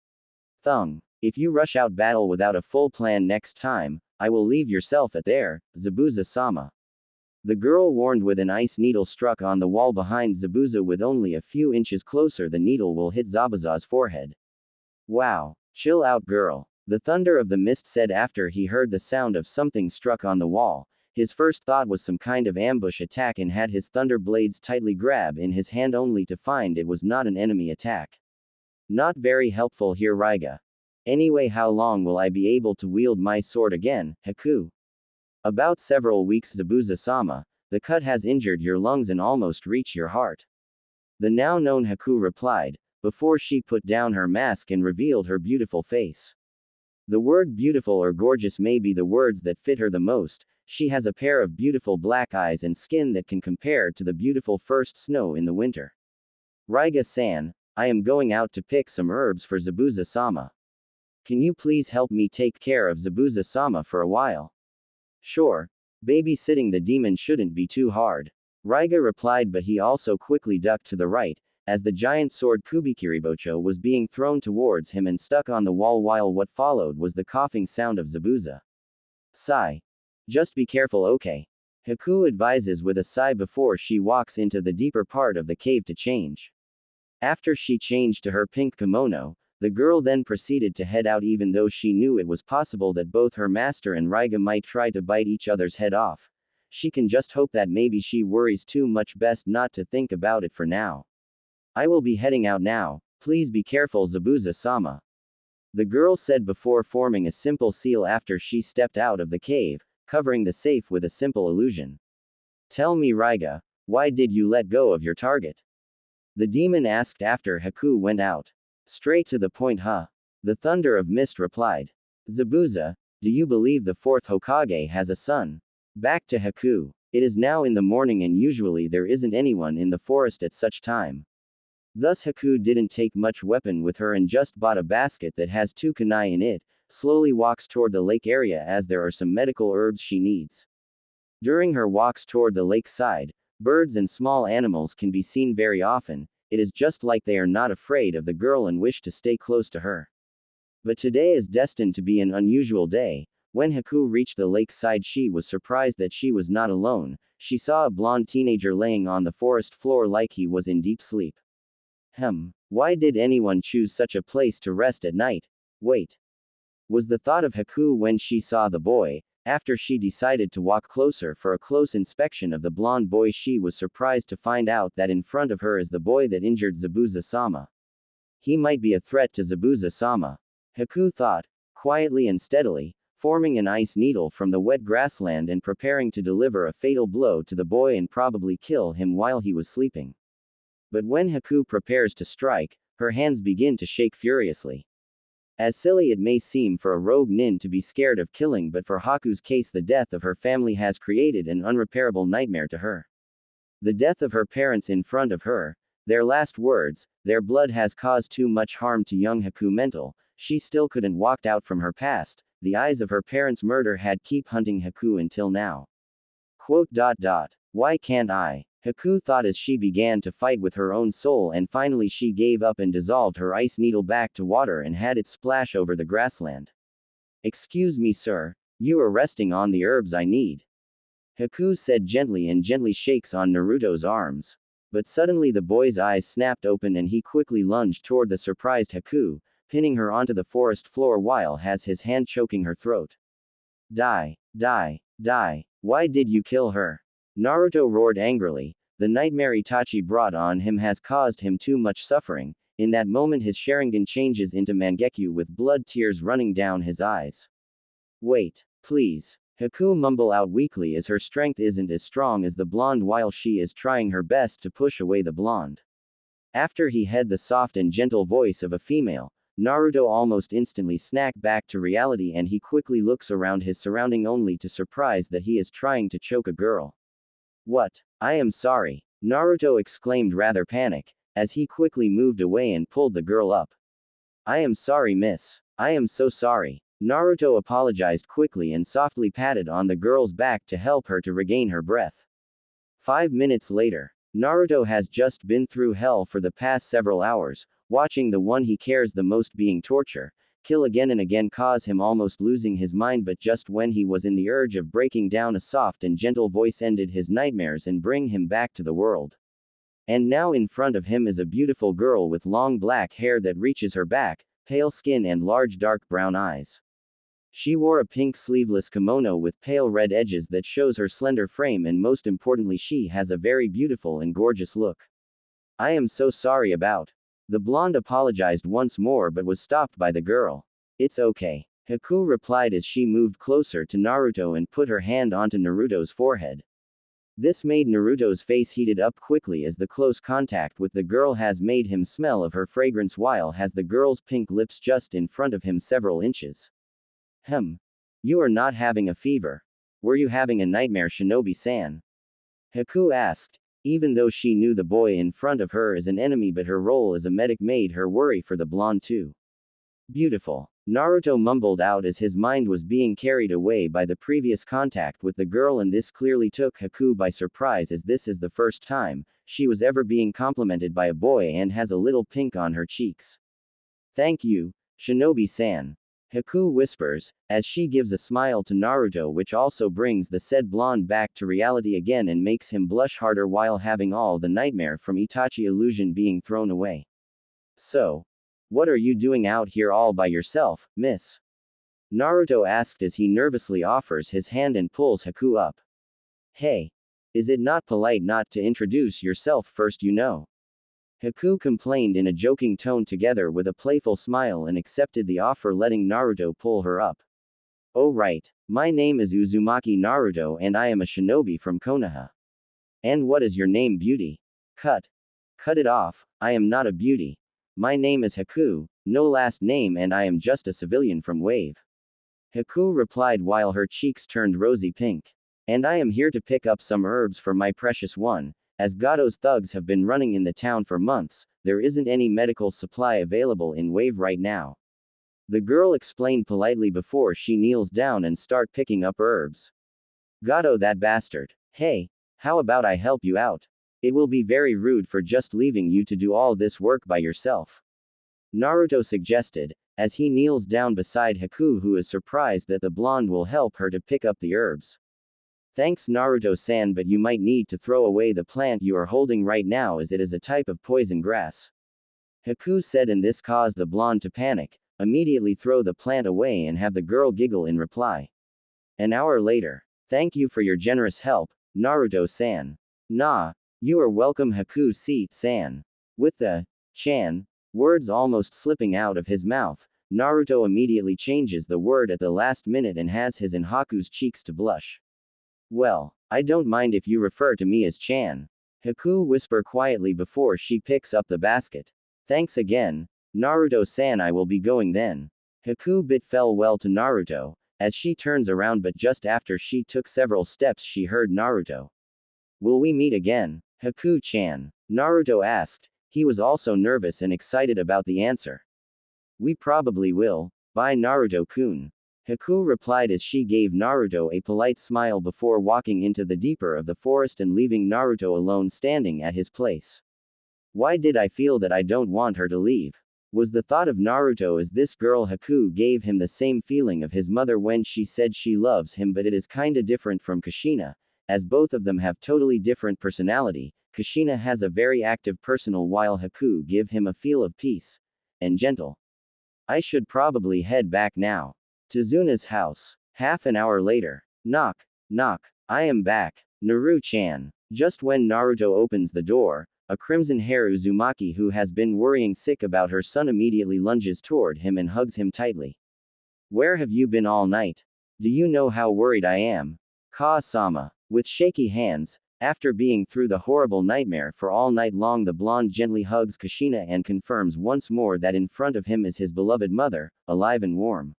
Thung. If you rush out battle without a full plan next time, I will leave yourself at there, Zabuza-sama. The girl warned with an ice needle struck on the wall behind Zabuza with only a few inches closer the needle will hit Zabuza's forehead. Wow. Chill out, girl. The Thunder of the Mist said after he heard the sound of something struck on the wall. His first thought was some kind of ambush attack and had his thunder blades tightly grabbed in his hand only to find it was not an enemy attack. Not very helpful here, Raiga. Anyway, how long will I be able to wield my sword again, Haku? About several weeks, Zabuza-sama. The cut has injured your lungs and almost reached your heart. The now known Haku replied, before she put down her mask and revealed her beautiful face. The word beautiful or gorgeous may be the words that fit her the most. She has a pair of beautiful black eyes and skin that can compare to the beautiful first snow in the winter. Raiga-san, I am going out to pick some herbs for Zabuza-sama. Can you please help me take care of Zabuza-sama for a while? Sure. Babysitting the demon shouldn't be too hard. Raiga replied, but he also quickly ducked to the right, as the giant sword Kubikiribocho was being thrown towards him and stuck on the wall, while what followed was the coughing sound of Zabuza. Sigh. Just be careful, okay? Haku advises with a sigh before she walks into the deeper part of the cave to change. After she changed to her pink kimono, the girl then proceeded to head out, even though she knew it was possible that both her master and Raiga might try to bite each other's head off. She can just hope that maybe she worries too much, best not to think about it for now. I will be heading out now, please be careful, Zabuza-sama. The girl said before forming a simple seal after she stepped out of the cave, covering the safe with a simple illusion. Tell me, Raiga, why did you let go of your target? The demon asked after Haku went out. Straight to the point, huh? The Thunder of Mist replied. Zabuza, do you believe the fourth Hokage has a son? Back to Haku. It is now in the morning and usually there isn't anyone in the forest at such time. Thus Haku didn't take much weapon with her and just bought a basket that has 2 kunai in it, slowly walks toward the lake area as there are some medical herbs she needs. During her walks toward the lake side, birds and small animals can be seen very often. It is just like they are not afraid of the girl and wish to stay close to her. But today is destined to be an unusual day. When Haku reached the lake side, she was surprised that she was not alone. She saw a blonde teenager laying on the forest floor like he was in deep sleep. Why did anyone choose such a place to rest at night? Wait. Was the thought of Haku when she saw the boy. After she decided to walk closer for a close inspection of the blonde boy, she was surprised to find out that in front of her is the boy that injured Zabuza-sama. He might be a threat to Zabuza-sama. Haku thought, quietly and steadily, forming an ice needle from the wet grassland and preparing to deliver a fatal blow to the boy and probably kill him while he was sleeping. But when Haku prepares to strike, her hands begin to shake furiously. As silly it may seem for a rogue nin to be scared of killing, but for Haku's case, the death of her family has created an unrepairable nightmare to her. The death of her parents in front of her, their last words, their blood has caused too much harm to young Haku mental. She still couldn't walk out from her past. The eyes of her parents' murder had keep hunting Haku until now. Why can't I? Haku thought as she began to fight with her own soul, and finally she gave up and dissolved her ice needle back to water and had it splash over the grassland. Excuse me, sir, you are resting on the herbs I need. Haku said gently and gently shakes on Naruto's arms. But suddenly the boy's eyes snapped open and he quickly lunged toward the surprised Haku, pinning her onto the forest floor while has his hand choking her throat. Die. Why did you kill her? Naruto roared angrily. The nightmare Itachi brought on him has caused him too much suffering. In that moment his Sharingan changes into Mangekyo with blood tears running down his eyes. Wait, please. Haku mumble out weakly as her strength isn't as strong as the blonde while she is trying her best to push away the blonde. After he heard the soft and gentle voice of a female, Naruto almost instantly snapped back to reality and he quickly looks around his surrounding only to surprise that he is trying to choke a girl. What? I am sorry, Naruto exclaimed rather panic, as he quickly moved away and pulled the girl up. I am sorry, miss. I am so sorry. Naruto apologized quickly and softly patted on the girl's back to help her to regain her breath. 5 minutes later, Naruto has just been through hell for the past several hours, watching the one he cares the most being tortured, kill again and again cause him almost losing his mind, but just when he was in the urge of breaking down, a soft and gentle voice ended his nightmares and bring him back to the world. And now in front of him is a beautiful girl with long black hair that reaches her back, pale skin and large dark brown eyes. She wore a pink sleeveless kimono with pale red edges that shows her slender frame, and most importantly she has a very beautiful and gorgeous look. I am so sorry about. The blonde apologized once more but was stopped by the girl. It's okay, Haku replied as she moved closer to Naruto and put her hand onto Naruto's forehead. This made Naruto's face heated up quickly as the close contact with the girl has made him smell of her fragrance while has the girl's pink lips just in front of him several inches. You are not having a fever. Were you having a nightmare, Shinobi-san? Haku asked. Even though she knew the boy in front of her is an enemy, but her role as a medic made her worry for the blonde too. Beautiful. Naruto mumbled out as his mind was being carried away by the previous contact with the girl, and this clearly took Haku by surprise, as this is the first time she was ever being complimented by a boy and has a little pink on her cheeks. Thank you, Shinobi-san. Haku whispers, as she gives a smile to Naruto, which also brings the said blonde back to reality again and makes him blush harder while having all the nightmare from Itachi illusion being thrown away. So, what are you doing out here all by yourself, miss? Naruto asked as he nervously offers his hand and pulls Haku up. Hey. Is it not polite not to introduce yourself first, you know? Haku complained in a joking tone together with a playful smile and accepted the offer, letting Naruto pull her up. Oh right, my name is Uzumaki Naruto and I am a shinobi from Konoha. And what is your name, beauty? Cut it off, I am not a beauty. My name is Haku, no last name, and I am just a civilian from Wave. Haku replied while her cheeks turned rosy pink. And I am here to pick up some herbs for my precious one. As Gato's thugs have been running in the town for months, there isn't any medical supply available in Wave right now. The girl explained politely before she kneels down and start picking up herbs. Gato, that bastard. Hey, how about I help you out? It will be very rude for just leaving you to do all this work by yourself. Naruto suggested, as he kneels down beside Haku, who is surprised that the blonde will help her to pick up the herbs. Thanks, Naruto-san, but you might need to throw away the plant you are holding right now, as it is a type of poison grass. Haku said, and this caused the blonde to panic, immediately throw the plant away and have the girl giggle in reply. An hour later. Thank you for your generous help, Naruto-san. Nah. You are welcome, Haku-san. With the chan words almost slipping out of his mouth, Naruto immediately changes the word at the last minute and has his and Haku's cheeks to blush. Well, I don't mind if you refer to me as Chan. Haku whisper quietly before she picks up the basket. Thanks again, Naruto-san, I will be going then. Haku bid farewell to Naruto, as she turns around, but just after she took several steps she heard Naruto. Will we meet again, Haku-chan? Naruto asked. He was also nervous and excited about the answer. We probably will. Bye, Naruto-kun. Haku replied as she gave Naruto a polite smile before walking into the deeper of the forest and leaving Naruto alone standing at his place. Why did I feel that I don't want her to leave? Was the thought of Naruto, as this girl Haku gave him the same feeling of his mother when she said she loves him, but it is kinda different from Kushina, as both of them have totally different personality. Kushina has a very active personal while Haku give him a feel of peace and gentle. I should probably head back now. To Zuna's house. Half an hour later. Knock. Knock. I am back. Naru-chan. Just when Naruto opens the door, a crimson-haired Uzumaki who has been worrying sick about her son immediately lunges toward him and hugs him tightly. Where have you been all night? Do you know how worried I am? Ka-sama. With shaky hands, after being through the horrible nightmare for all night long, the blonde gently hugs Kushina and confirms once more that in front of him is his beloved mother, alive and warm.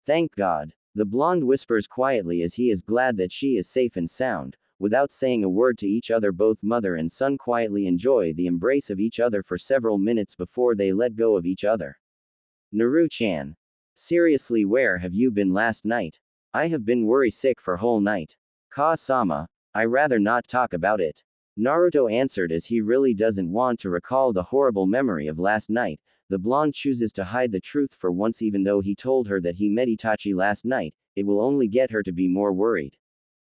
Thank God. The blonde whispers quietly as he is glad that she is safe and sound. Without saying a word to each other, both mother and son quietly enjoy the embrace of each other for several minutes before they let go of each other. Naru-chan. Seriously, where have you been last night? I have been worry sick for whole night. Ka-sama. I rather not talk about it. Naruto answered as he really doesn't want to recall the horrible memory of last night. The blonde chooses to hide the truth for once, even though he told her that he met Itachi last night. It will only get her to be more worried.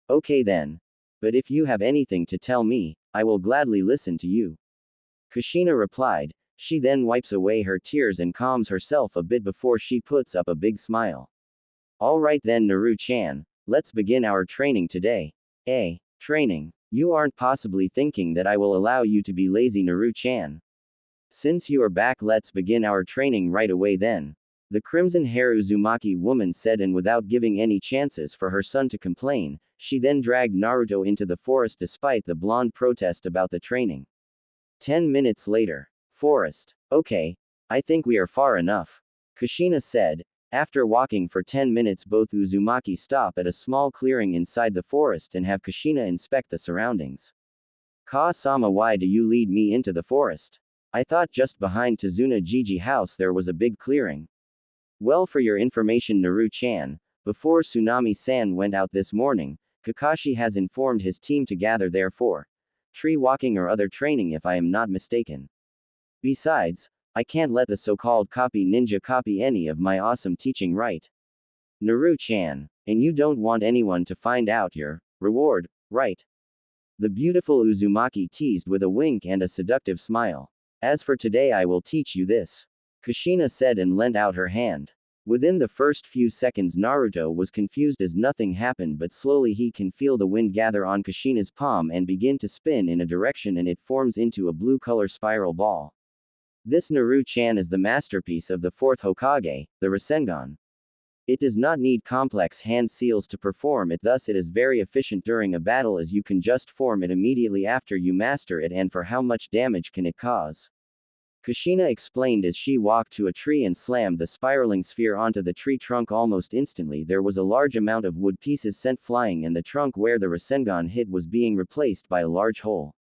Okay then. But if you have anything to tell me, I will gladly listen to you. Kushina replied. She then wipes away her tears and calms herself a bit before she puts up a big smile. Alright then, Naru-chan, let's begin our training today. Training. You aren't possibly thinking that I will allow you to be lazy, Naru-chan. Since you are back, let's begin our training right away then. The crimson-haired Uzumaki woman said, and without giving any chances for her son to complain, she then dragged Naruto into the forest despite the blonde protest about the training. 10 minutes later. Forest. Okay. I think we are far enough. Kushina said. After walking for 10 minutes, both Uzumaki stop at a small clearing inside the forest and have Kushina inspect the surroundings. Ka-sama, why do you lead me into the forest? I thought just behind Tazuna Gigi house there was a big clearing. Well, for your information, Naru-chan, before Tsunami-san went out this morning, Kakashi has informed his team to gather there for tree walking or other training if I am not mistaken. Besides, I can't let the so-called copy ninja copy any of my awesome teaching, right? Naru-chan, and you don't want anyone to find out your reward, right? The beautiful Uzumaki teased with a wink and a seductive smile. As for today, I will teach you this, Kushina said and lent out her hand. Within the first few seconds, Naruto was confused as nothing happened, but slowly he can feel the wind gather on Kushina's palm and begin to spin in a direction, and it forms into a blue color spiral ball. This Naru-chan is the masterpiece of the fourth Hokage, the Rasengan. It does not need complex hand seals to perform it, thus it is very efficient during a battle, as you can just form it immediately after you master it. And for how much damage can it cause? Kushina explained as she walked to a tree and slammed the spiraling sphere onto the tree trunk. Almost instantly there was a large amount of wood pieces sent flying, and the trunk where the Rasengan hit was being replaced by a large hole.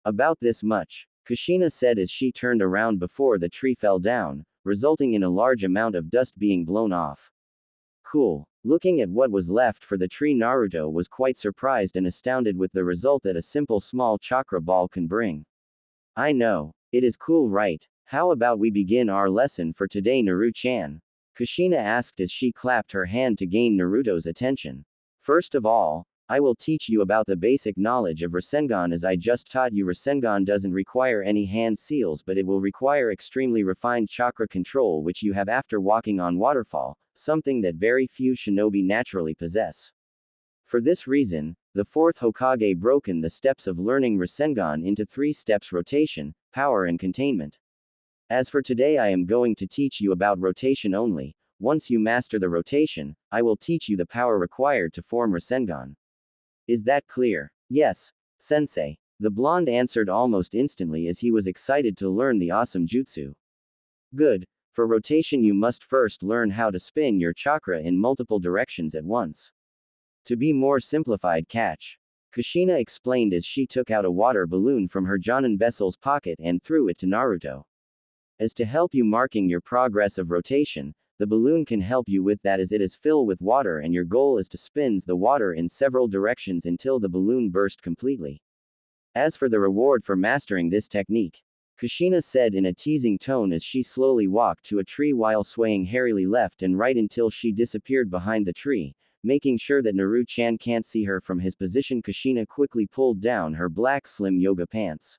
About this much, Kushina said as she turned around before the tree fell down, resulting in a large amount of dust being blown off. Cool. Looking at what was left for the tree, Naruto was quite surprised and astounded with the result that a simple small chakra ball can bring. I know. It is cool, right? How about we begin our lesson for today, Naru-chan? Kushina asked as she clapped her hand to gain Naruto's attention. First of all, I will teach you about the basic knowledge of Rasengan. As I just taught you, Rasengan doesn't require any hand seals, but it will require extremely refined chakra control, which you have after walking on waterfall, something that very few shinobi naturally possess. For this reason, the fourth Hokage broken the steps of learning Rasengan into 3 steps: rotation, power and containment. As for today, I am going to teach you about rotation only. Once you master the rotation, I will teach you the power required to form Rasengan. Is that clear? Yes, sensei. The blonde answered almost instantly as he was excited to learn the awesome jutsu. Good. For rotation you must first learn how to spin your chakra in multiple directions at once. To be more simplified, catch. Kushina explained as she took out a water balloon from her Jonin vessel's pocket and threw it to Naruto. As to help you marking your progress of rotation, the balloon can help you with that, as it is filled with water and your goal is to spin the water in several directions until the balloon burst completely. As for the reward for mastering this technique, Kushina said in a teasing tone as she slowly walked to a tree while swaying hairily left and right until she disappeared behind the tree, making sure that Naru-chan can't see her from his position. Kushina quickly pulled down her black slim yoga pants.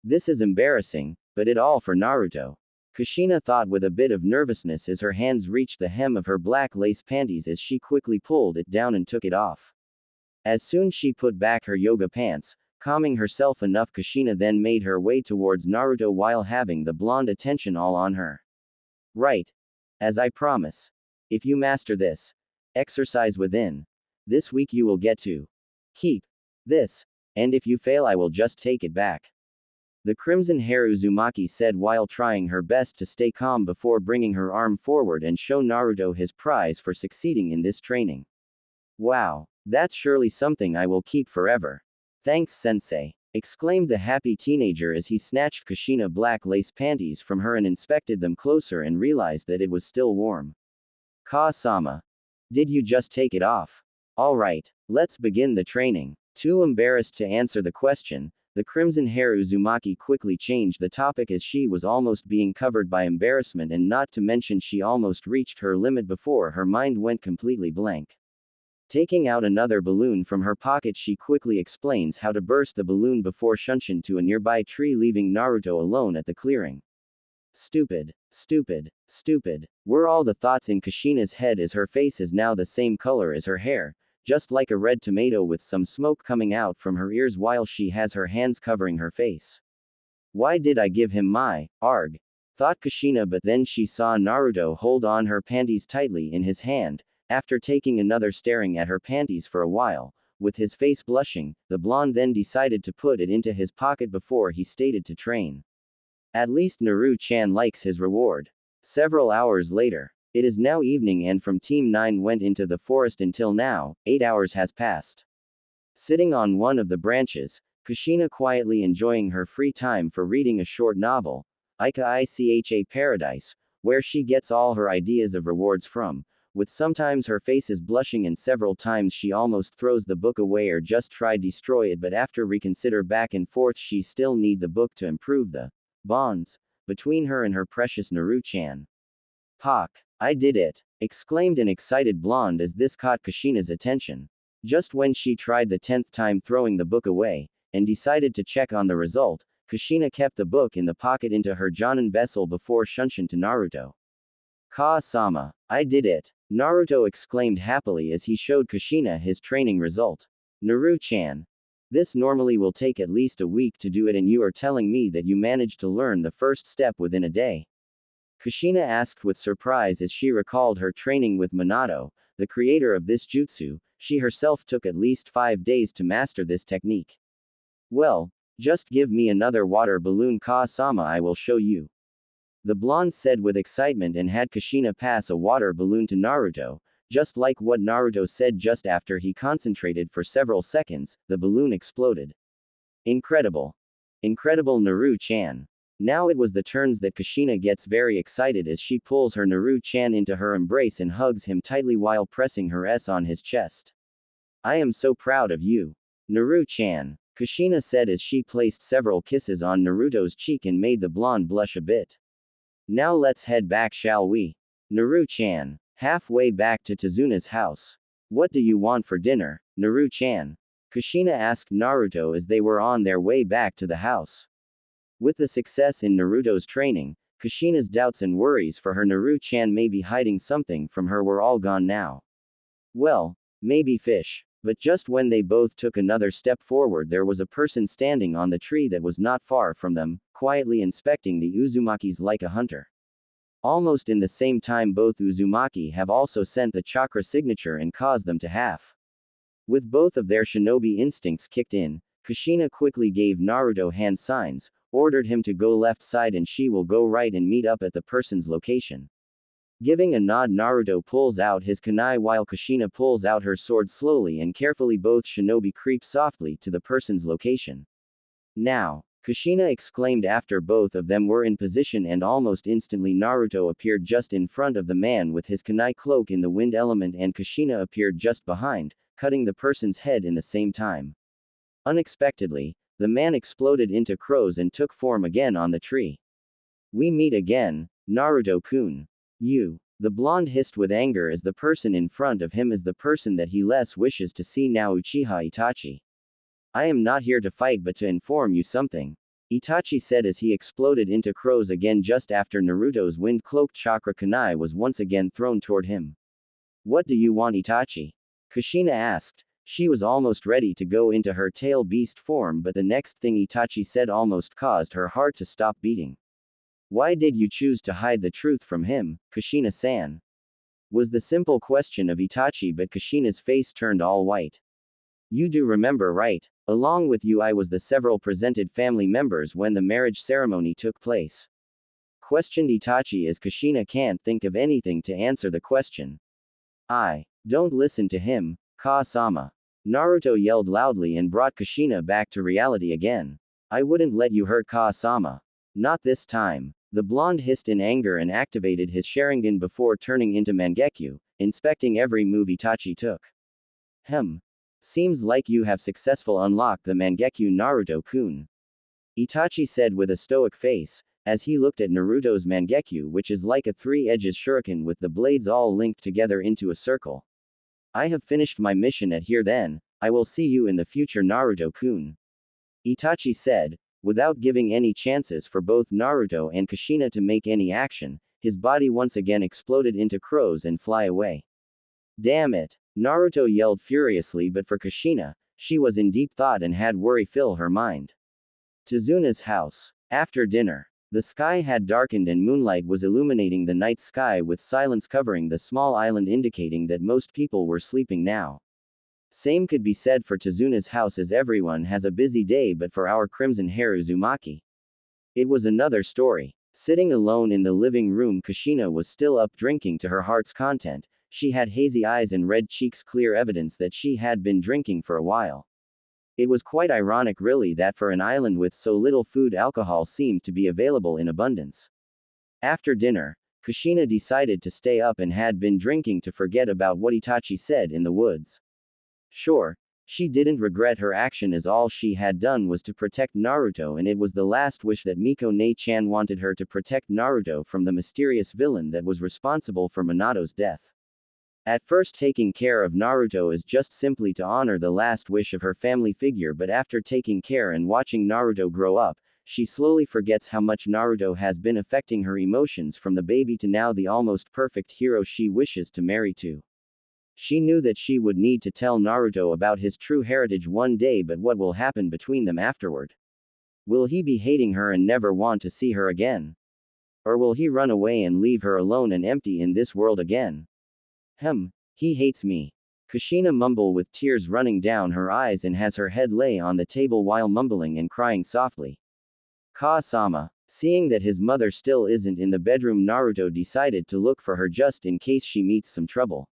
This is embarrassing, but it all for Naruto. Kushina thought with a bit of nervousness as her hands reached the hem of her black lace panties as she quickly pulled it down and took it off. As soon as she put back her yoga pants, calming herself enough, Kushina then made her way towards Naruto while having the blonde attention all on her. Right. As I promise. If you master this exercise within this week, you will get to keep this, and if you fail, I will just take it back. The crimson hair Uzumaki said while trying her best to stay calm before bringing her arm forward and show Naruto his prize for succeeding in this training. Wow, that's surely something I will keep forever. Thanks, sensei, exclaimed the happy teenager as he snatched Kushina black lace panties from her and inspected them closer and realized that it was still warm. Ka-sama. Did you just take it off? Alright, let's begin the training. Too embarrassed to answer the question, the crimson hair Uzumaki quickly changed the topic as she was almost being covered by embarrassment, and not to mention she almost reached her limit before her mind went completely blank. Taking out another balloon from her pocket, she quickly explains how to burst the balloon before shunshin to a nearby tree, leaving Naruto alone at the clearing. Stupid, stupid, stupid, were all the thoughts in Kushina's head as her face is now the same color as her hair, just like a red tomato with some smoke coming out from her ears while she has her hands covering her face. Why did I give him my arg? Thought Kushina, but then she saw Naruto hold on her panties tightly in his hand. After taking another staring at her panties for a while, with his face blushing, the blonde then decided to put it into his pocket before he stated to train. At least Naru-chan likes his reward. Several hours later. It is now evening and from Team 9 went into the forest until now, 8 hours has passed. Sitting on one of the branches, Kushina quietly enjoying her free time for reading a short novel, Ika Icha Paradise, where she gets all her ideas of rewards from, with sometimes her face is blushing and several times she almost throws the book away or just try destroy it, but after reconsider back and forth she still need the book to improve the bonds between her and her precious Naru-chan. Pak, I did it! Exclaimed an excited blonde as this caught Kushina's attention. Just when she tried the 10th time throwing the book away, and decided to check on the result, Kushina kept the book in the pocket into her Jonin vessel before shunshin to Naruto. Ka-sama, I did it! Naruto exclaimed happily as he showed Kushina his training result. Naru-chan. This normally will take at least a week to do it and you are telling me that you managed to learn the first step within a day. Kushina asked with surprise as she recalled her training with Minato, the creator of this jutsu. She herself took at least 5 days to master this technique. Well, just give me another water balloon, Ka-sama, I will show you. The blonde said with excitement and had Kushina pass a water balloon to Naruto, just like what Naruto said just after he concentrated for several seconds, the balloon exploded. Incredible. Incredible, Naru-chan. Now it was the turns that Kushina gets very excited as she pulls her Naru-chan into her embrace and hugs him tightly while pressing her S on his chest. I am so proud of you. Naru-chan, Kushina said as she placed several kisses on Naruto's cheek and made the blonde blush a bit. Now let's head back, shall we? Naru-chan. Halfway back to Tazuna's house. What do you want for dinner, Naru-chan? Kushina asked Naruto as they were on their way back to the house. With the success in Naruto's training, Kushina's doubts and worries for her Naru-chan may be hiding something from her were all gone now. Well, maybe fish. But just when they both took another step forward, there was a person standing on the tree that was not far from them, quietly inspecting the Uzumakis like a hunter. Almost in the same time, both Uzumaki have also sent the chakra signature and caused them to half. With both of their shinobi instincts kicked in, Kushina quickly gave Naruto hand signs, ordered him to go left side and she will go right and meet up at the person's location. Giving a nod, Naruto pulls out his kunai while Kushina pulls out her sword slowly and carefully. Both shinobi creep softly to the person's location. Now, Kushina exclaimed after both of them were in position, and almost instantly Naruto appeared just in front of the man with his kunai cloak in the wind element, and Kushina appeared just behind, cutting the person's head in the same time. Unexpectedly, the man exploded into crows and took form again on the tree. We meet again, Naruto-kun. You. The blonde hissed with anger as the person in front of him is the person that he less wishes to see now, Uchiha Itachi. I am not here to fight but to inform you something, Itachi said as he exploded into crows again just after Naruto's wind-cloaked chakra kunai was once again thrown toward him. What do you want, Itachi? Kushina asked. She was almost ready to go into her tail beast form, but the next thing Itachi said almost caused her heart to stop beating. Why did you choose to hide the truth from him, Kushina-san? Was the simple question of Itachi, but Kushina's face turned all white. You do remember, right? Along with you I was the several presented family members when the marriage ceremony took place. Questioned Itachi as Kushina can't think of anything to answer the question. Don't listen to him, Ka-sama. Naruto yelled loudly and brought Kushina back to reality again. I wouldn't let you hurt Ka-sama. Not this time. The blonde hissed in anger and activated his Sharingan before turning into Mangekyo, inspecting every move Itachi took. Seems like you have successfully unlocked the Mangekyo, Naruto-kun. Itachi said with a stoic face, as he looked at Naruto's Mangekyo, which is like a three-edged shuriken with the blades all linked together into a circle. I have finished my mission at here then, I will see you in the future, Naruto-kun. Itachi said, without giving any chances for both Naruto and Kushina to make any action. His body once again exploded into crows and fly away. Damn it! Naruto yelled furiously, but for Kushina, she was in deep thought and had worry fill her mind. Tazuna's house. After dinner, the sky had darkened and moonlight was illuminating the night sky with silence covering the small island, indicating that most people were sleeping now. Same could be said for Tazuna's house, as everyone has a busy day, but for our crimson hair Uzumaki, it was another story. Sitting alone in the living room, Kushina was still up drinking to her heart's content. She had hazy eyes and red cheeks, clear evidence that she had been drinking for a while. It was quite ironic really that for an island with so little food, alcohol seemed to be available in abundance. After dinner, Kushina decided to stay up and had been drinking to forget about what Itachi said in the woods. Sure, she didn't regret her action as all she had done was to protect Naruto, and it was the last wish that Miko Ne-chan wanted her to protect Naruto from the mysterious villain that was responsible for Minato's death. At first, taking care of Naruto is just simply to honor the last wish of her family figure, but after taking care and watching Naruto grow up, she slowly forgets how much Naruto has been affecting her emotions from the baby to now the almost perfect hero she wishes to marry to. She knew that she would need to tell Naruto about his true heritage one day, but what will happen between them afterward? Will he be hating her and never want to see her again? Or will he run away and leave her alone and empty in this world again? He hates me. Kushina mumbled with tears running down her eyes and has her head lay on the table while mumbling and crying softly. Ka-sama. Seeing that his mother still isn't in the bedroom, Naruto decided to look for her just in case she meets some trouble.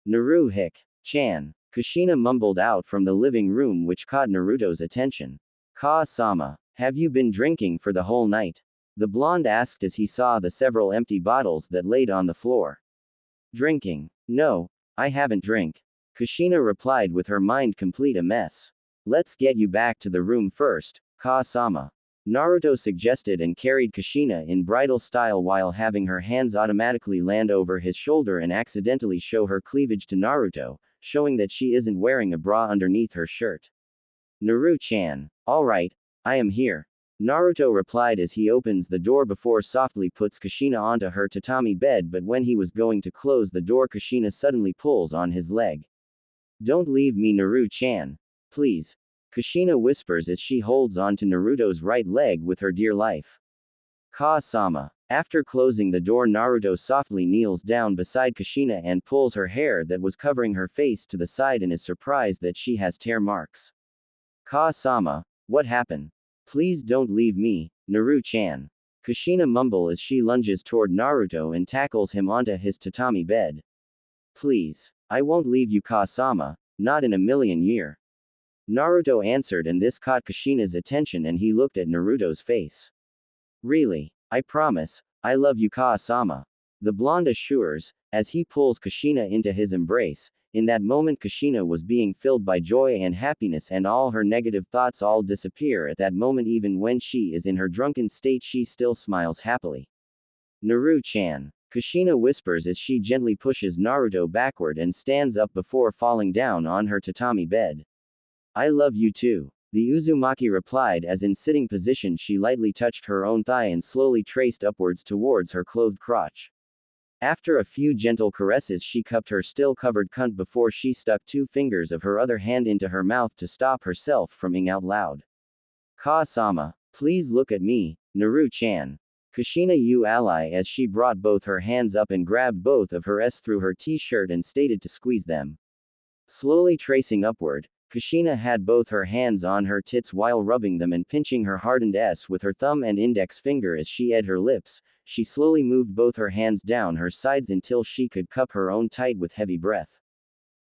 Naru-chan. Kushina mumbled out from the living room, which caught Naruto's attention. Ka-sama. Have you been drinking for the whole night? The blonde asked as he saw the several empty bottles that laid on the floor. Drinking? No, I haven't drank. Kushina replied with her mind complete a mess. Let's get you back to the room first, Ka-sama. Naruto suggested and carried Kushina in bridal style while having her hands automatically land over his shoulder and accidentally show her cleavage to Naruto, showing that she isn't wearing a bra underneath her shirt. Naru-chan. Alright, I am here. Naruto replied as he opens the door before softly puts Kushina onto her tatami bed, but when he was going to close the door, Kushina suddenly pulls on his leg. Don't leave me, Naru-chan. Please. Kushina whispers as she holds on to Naruto's right leg with her dear life. Ka-sama. After closing the door, Naruto softly kneels down beside Kushina and pulls her hair that was covering her face to the side and is surprised that she has tear marks. Ka-sama. What happened? Please don't leave me, Naru-chan. Kushina mumbles as she lunges toward Naruto and tackles him onto his tatami bed. Please. I won't leave you, Ka-sama. Not in a million years. Naruto answered, and this caught Kushina's attention and he looked at Naruto's face. Really? I promise, I love you, Ka-sama. The blonde assures, as he pulls Kushina into his embrace. In that moment, Kushina was being filled by joy and happiness, and all her negative thoughts all disappear at that moment. Even when she is in her drunken state, she still smiles happily. Naru-chan. Kushina whispers as she gently pushes Naruto backward and stands up before falling down on her tatami bed. I love you too. The Uzumaki replied as in sitting position she lightly touched her own thigh and slowly traced upwards towards her clothed crotch. After a few gentle caresses, she cupped her still covered cunt before she stuck 2 fingers of her other hand into her mouth to stop herself from ing out loud. Ka-sama, please look at me, Naru-chan. Kushina you ally as she brought both her hands up and grabbed both of her s through her t-shirt and stated to squeeze them. Slowly tracing upward, Kushina had both her hands on her tits while rubbing them and pinching her hardened s with her thumb and index finger as she ate her lips. She slowly moved both her hands down her sides until she could cup her own tight with heavy breath.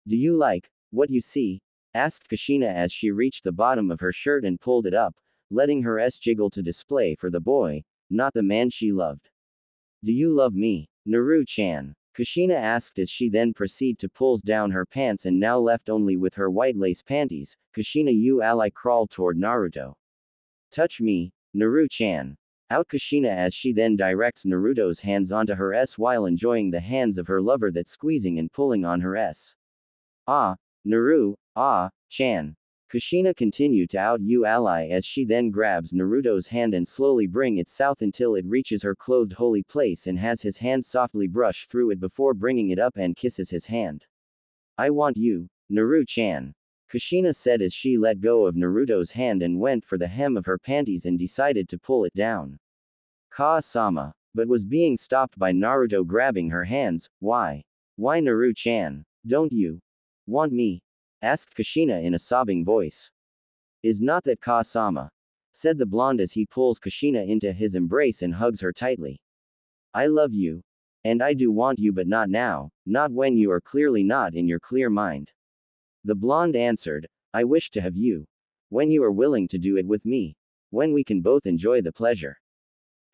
Do you like what you see? Asked Kushina as she reached the bottom of her shirt and pulled it up, letting her s jiggle to display for the boy, not the man she loved. Do you love me, Naru-chan? Kushina asked as she then proceeded to pulls down her pants and now left only with her white lace panties. Kushina you ally crawled toward Naruto. Touch me, Naru-chan. Out Kushina as she then directs Naruto's hands onto her s while enjoying the hands of her lover that squeezing and pulling on her s. Ah, Naru, ah, chan. Kushina continued to out you ally as she then grabs Naruto's hand and slowly bring it south until it reaches her clothed holy place and has his hand softly brush through it before bringing it up and kisses his hand. I want you, Naru-chan. Kushina said as she let go of Naruto's hand and went for the hem of her panties and decided to pull it down. Ka-sama, but was being stopped by Naruto grabbing her hands. Why? Why Naru-chan? Don't you want me? Asked Kushina in a sobbing voice. Is not that Ka-sama? Said the blonde as he pulls Kushina into his embrace and hugs her tightly. I love you. And I do want you, but not now, not when you are clearly not in your clear mind. The blonde answered, I wish to have you. When you are willing to do it with me. When we can both enjoy the pleasure.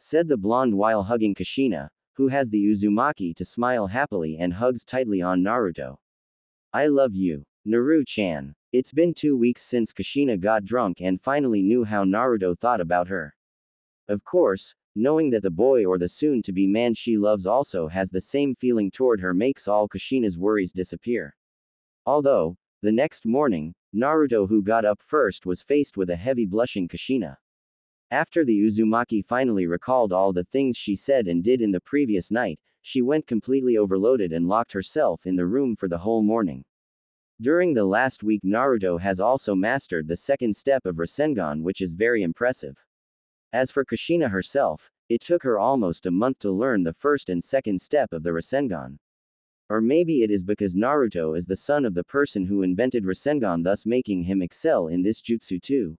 Said the blonde while hugging Kushina, who has the Uzumaki to smile happily and hugs tightly on Naruto. I love you, Naru-chan. It's been 2 weeks since Kushina got drunk and finally knew how Naruto thought about her. Of course, knowing that the boy or the soon-to-be man she loves also has the same feeling toward her makes all Kushina's worries disappear. Although, the next morning, Naruto, who got up first, was faced with a heavy blushing Kushina. After the Uzumaki finally recalled all the things she said and did in the previous night, she went completely overloaded and locked herself in the room for the whole morning. During the last week, Naruto has also mastered the second step of Rasengan, which is very impressive. As for Kushina herself, it took her almost a month to learn the first and second step of the Rasengan. Or maybe it is because Naruto is the son of the person who invented Rasengan, thus making him excel in this jutsu too.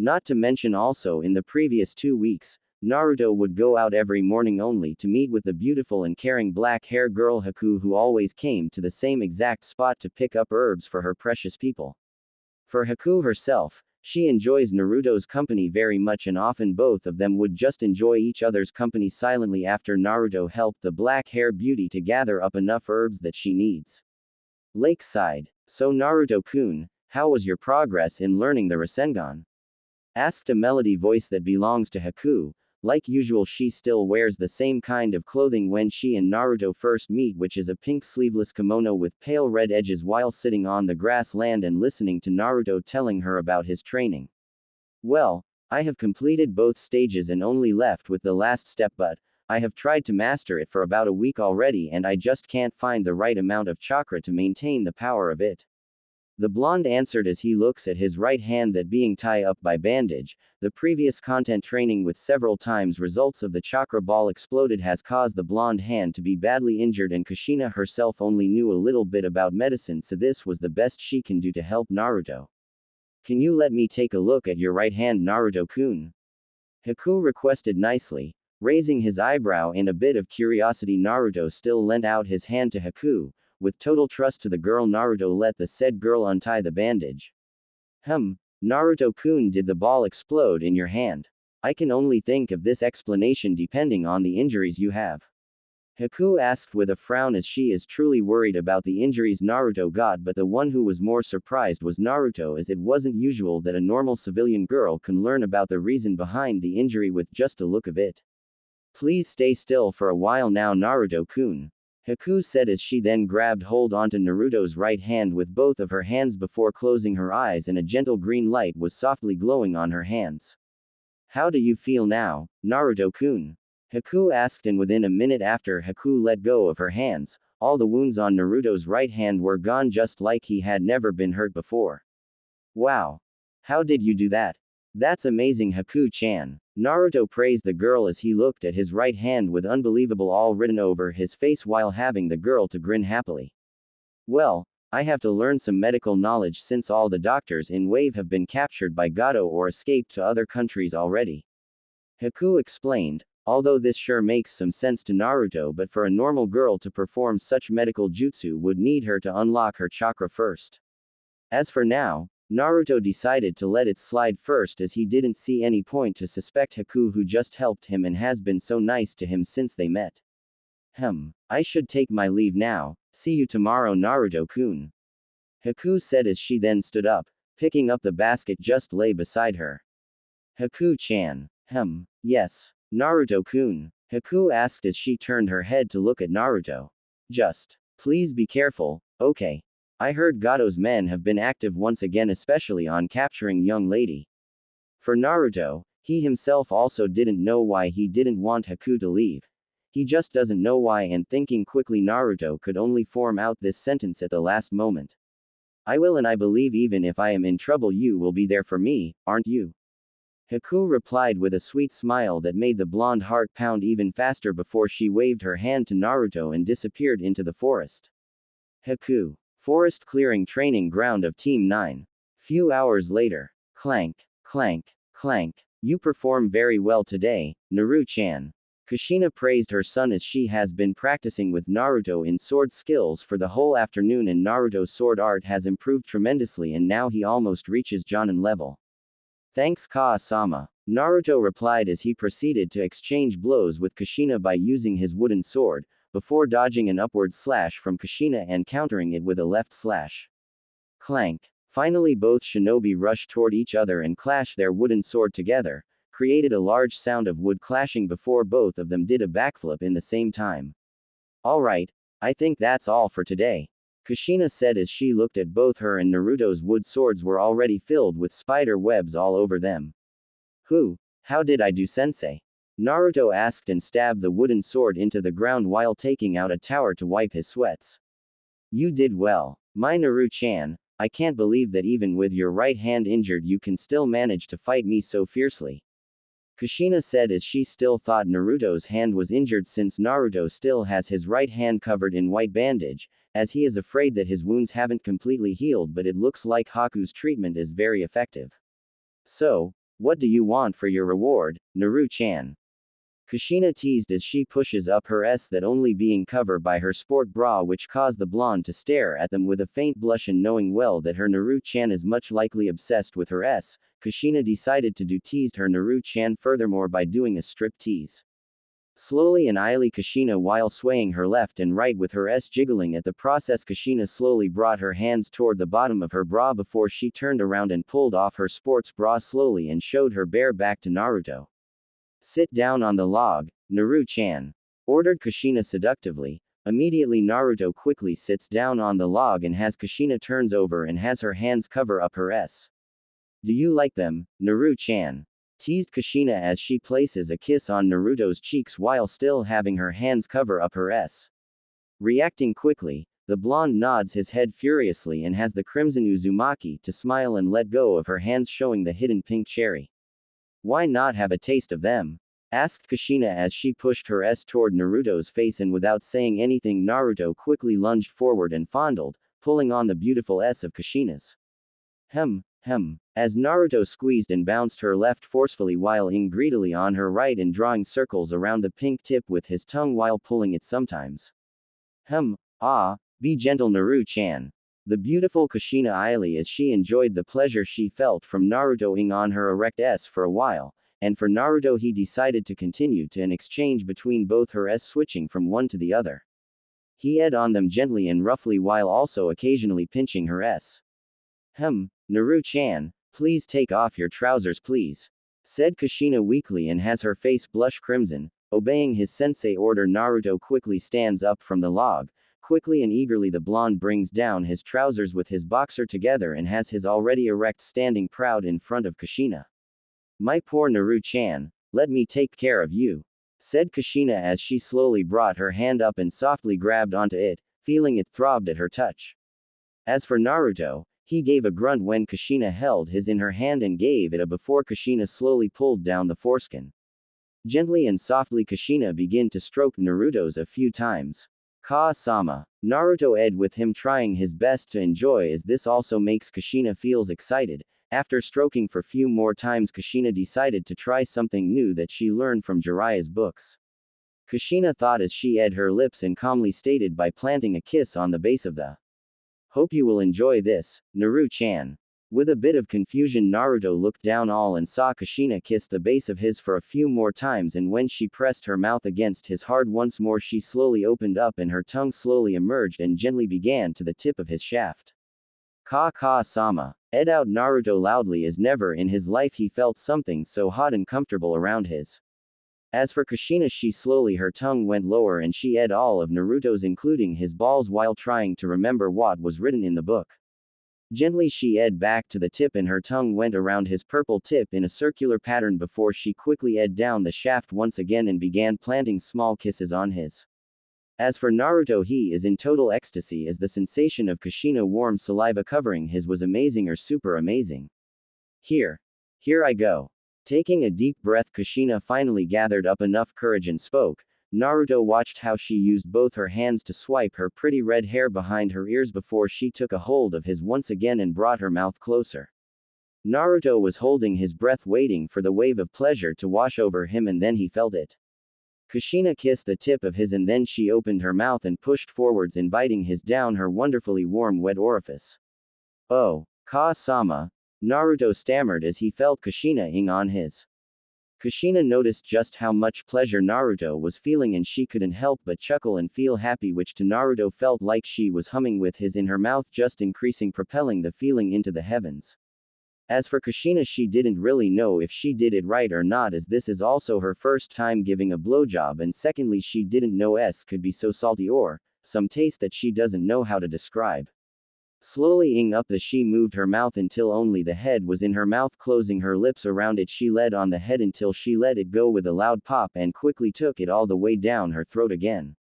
Not to mention also in the previous 2 weeks, Naruto would go out every morning only to meet with the beautiful and caring black-haired girl Haku, who always came to the same exact spot to pick up herbs for her precious people. For Haku herself, she enjoys Naruto's company very much, and often both of them would just enjoy each other's company silently after Naruto helped the black-haired beauty to gather up enough herbs that she needs. Lakeside. So Naruto-kun, how was your progress in learning the Rasengan? Asked a melody voice that belongs to Haku. Like usual, she still wears the same kind of clothing when she and Naruto first meet, which is a pink sleeveless kimono with pale red edges, while sitting on the grassland and listening to Naruto telling her about his training. Well, I have completed both stages and only left with the last step, but I have tried to master it for about a week already and I just can't find the right amount of chakra to maintain the power of it. The blonde answered as he looks at his right hand that being tied up by bandage. The previous content training with several times results of the chakra ball exploded has caused the blonde hand to be badly injured, and Kushina herself only knew a little bit about medicine, so this was the best she can do to help Naruto. Can you let me take a look at your right hand, Naruto-kun? Haku requested nicely. Raising his eyebrow in a bit of curiosity, Naruto still lent out his hand to Haku. With total trust to the girl, Naruto let the said girl untie the bandage. Naruto-kun, did the ball explode in your hand? I can only think of this explanation depending on the injuries you have. Haku asked with a frown, as she is truly worried about the injuries Naruto got, but the one who was more surprised was Naruto, as it wasn't usual that a normal civilian girl can learn about the reason behind the injury with just a look of it. Please stay still for a while now, Naruto-kun, Haku said as she then grabbed hold onto Naruto's right hand with both of her hands before closing her eyes, and a gentle green light was softly glowing on her hands. How do you feel now, Naruto-kun? Haku asked, and within a minute after Haku let go of her hands, all the wounds on Naruto's right hand were gone, just like he had never been hurt before. Wow! How did you do that? That's amazing, Haku-chan. Naruto praised the girl as he looked at his right hand with unbelievable all written over his face while having the girl to grin happily. Well, I have to learn some medical knowledge since all the doctors in Wave have been captured by Gato or escaped to other countries already. Haku explained, although this sure makes some sense to Naruto, but for a normal girl to perform such medical jutsu would need her to unlock her chakra first. As for now, Naruto decided to let it slide first, as he didn't see any point to suspect Haku, who just helped him and has been so nice to him since they met. I should take my leave now. See you tomorrow, Naruto-kun, Haku said as she then stood up, picking up the basket just lay beside her. Haku-chan. Yes, Naruto-kun, Haku asked as she turned her head to look at Naruto. Just, please be careful, okay? I heard Gato's men have been active once again, especially on capturing young lady. For Naruto, he himself also didn't know why he didn't want Haku to leave. He just doesn't know why, and thinking quickly, Naruto could only form out this sentence at the last moment. I will, and I believe even if I am in trouble you will be there for me, aren't you? Haku replied with a sweet smile that made the blonde heart pound even faster before she waved her hand to Naruto and disappeared into the forest. Haku. Forest clearing training ground of Team 9. Few hours later. Clank, clank, clank. You perform very well today, Naru-chan. Kushina praised her son as she has been practicing with Naruto in sword skills for the whole afternoon, and Naruto's sword art has improved tremendously and now he almost reaches Jonin level. Thanks, Ka-sama. Naruto replied as he proceeded to exchange blows with Kushina by using his wooden sword, before dodging an upward slash from Kushina and countering it with a left slash. Clank. Finally both shinobi rushed toward each other and clashed their wooden sword together, created a large sound of wood clashing before both of them did a backflip in the same time. Alright, I think that's all for today. Kushina said as she looked at both her and Naruto's wood swords were already filled with spider webs all over them. How did I do, sensei? Naruto asked and stabbed the wooden sword into the ground while taking out a towel to wipe his sweats. You did well. My Naru-chan, I can't believe that even with your right hand injured you can still manage to fight me so fiercely. Kushina said as she still thought Naruto's hand was injured since Naruto still has his right hand covered in white bandage, as he is afraid that his wounds haven't completely healed, but it looks like Haku's treatment is very effective. So, what do you want for your reward, Naru-chan? Kushina teased as she pushes up her S that only being covered by her sport bra, which caused the blonde to stare at them with a faint blush, and knowing well that her Naru-chan is much likely obsessed with her S, Kushina decided to teased her Naru-chan furthermore by doing a strip tease. Slowly and idly Kushina while swaying her left and right with her S jiggling at the process, Kushina slowly brought her hands toward the bottom of her bra before she turned around and pulled off her sports bra slowly and showed her bare back to Naruto. Sit down on the log, Naru-chan, ordered Kushina seductively. Immediately Naruto quickly sits down on the log and has Kushina turns over and has her hands cover up her S. Do you like them, Naru-chan? Teased Kushina as she places a kiss on Naruto's cheeks while still having her hands cover up her S. Reacting quickly, the blonde nods his head furiously and has the crimson Uzumaki to smile and let go of her hands, showing the hidden pink cherry. Why not have a taste of them? Asked Kushina as she pushed her S toward Naruto's face, and without saying anything Naruto quickly lunged forward and fondled, pulling on the beautiful S of Kushina's. As Naruto squeezed and bounced her left forcefully while ing greedily on her right and drawing circles around the pink tip with his tongue while pulling it sometimes. Be gentle, Naru-chan. The beautiful Kushina idly as she enjoyed the pleasure she felt from Naruto ing on her erect S for a while, and for Naruto he decided to continue to an exchange between both her S, switching from one to the other. He ed on them gently and roughly while also occasionally pinching her S. Naru-chan, please take off your trousers please, said Kushina weakly and has her face blush crimson. Obeying his sensei order, Naruto quickly stands up from the log. Quickly and eagerly the blonde brings down his trousers with his boxer together and has his already erect standing proud in front of Kushina. My poor Naru-chan, let me take care of you, said Kushina as she slowly brought her hand up and softly grabbed onto it, feeling it throbbed at her touch. As for Naruto, he gave a grunt when Kushina held his in her hand and gave it a before Kushina slowly pulled down the foreskin. Gently and softly Kushina began to stroke Naruto's a few times. Ka-sama. Naruto ed with him trying his best to enjoy, as this also makes Kushina feels excited. After stroking for few more times, Kushina decided to try something new that she learned from Jiraiya's books. Kushina thought as she ed her lips and calmly stated by planting a kiss on the base of the. Hope you will enjoy this, Naru-chan. With a bit of confusion Naruto looked down all and saw Kushina kiss the base of his for a few more times, and when she pressed her mouth against his hard once more she slowly opened up and her tongue slowly emerged and gently began to the tip of his shaft. Ka-sama. Ed out Naruto loudly, as never in his life he felt something so hot and comfortable around his. As for Kushina, she slowly her tongue went lower and she ed all of Naruto's including his balls while trying to remember what was written in the book. Gently she ed back to the tip and her tongue went around his purple tip in a circular pattern before she quickly ed down the shaft once again and began planting small kisses on his. As for Naruto, he is in total ecstasy as the sensation of Kushina warm saliva covering his was amazing or super amazing. Here I go. Taking a deep breath, Kushina finally gathered up enough courage and spoke. Naruto watched how she used both her hands to swipe her pretty red hair behind her ears before she took a hold of his once again and brought her mouth closer. Naruto was holding his breath waiting for the wave of pleasure to wash over him, and then he felt it. Kushina kissed the tip of his and then she opened her mouth and pushed forwards, inviting his down her wonderfully warm wet orifice. Oh, Ka-sama, Naruto stammered as he felt Kushina ing on his. Kushina noticed just how much pleasure Naruto was feeling and she couldn't help but chuckle and feel happy, which to Naruto felt like she was humming with his in her mouth, just increasing, propelling the feeling into the heavens. As for Kushina, she didn't really know if she did it right or not, as this is also her first time giving a blowjob, and secondly she didn't know S could be so salty or some taste that she doesn't know how to describe. Slowly ing up she moved her mouth until only the head was in her mouth, closing her lips around it. She led on the head until she let it go with a loud pop and quickly took it all the way down her throat again.